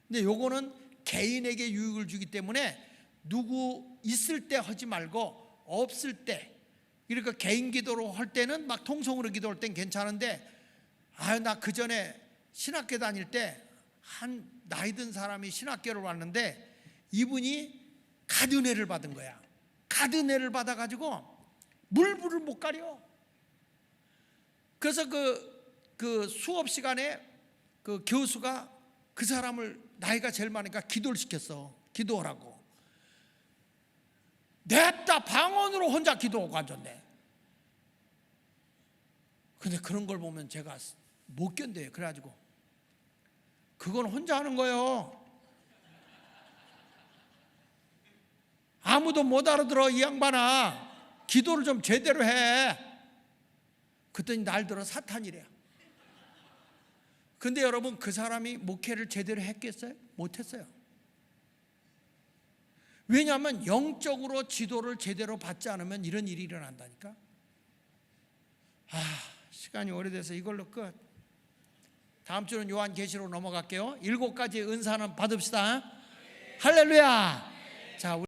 근데 요거는 개인에게 유익을 주기 때문에 누구 있을 때 하지 말고 없을 때, 그러니까 개인 기도로 할 때는 막 통성으로 기도할 땐 괜찮은데 나 그 전에 신학교 다닐 때 한 나이 든 사람이 신학교를 왔는데 이분이 가드은혜를 받은 거야. 가드은혜를 받아가지고 물불을 못 가려. 그래서 그 수업 시간에 그 교수가 그 사람을 나이가 제일 많으니까 기도를 시켰어. 기도하라고. 냅다 방언으로 혼자 기도하고 앉았네. 근데 그런 걸 보면 제가 못 견뎌요. 그래가지고 그건 혼자 하는 거예요. 아무도 못 알아들어. 이 양반아 기도를 좀 제대로 해. 그랬더니 날 들어 사탄이래요. 근데 여러분 그 사람이 목회를 제대로 했겠어요? 못했어요. 왜냐하면 영적으로 지도를 제대로 받지 않으면 이런 일이 일어난다니까. 시간이 오래돼서 이걸로 끝. 다음 주는 요한계시로 넘어갈게요. 7가지 은사는 받읍시다. 할렐루야. 자.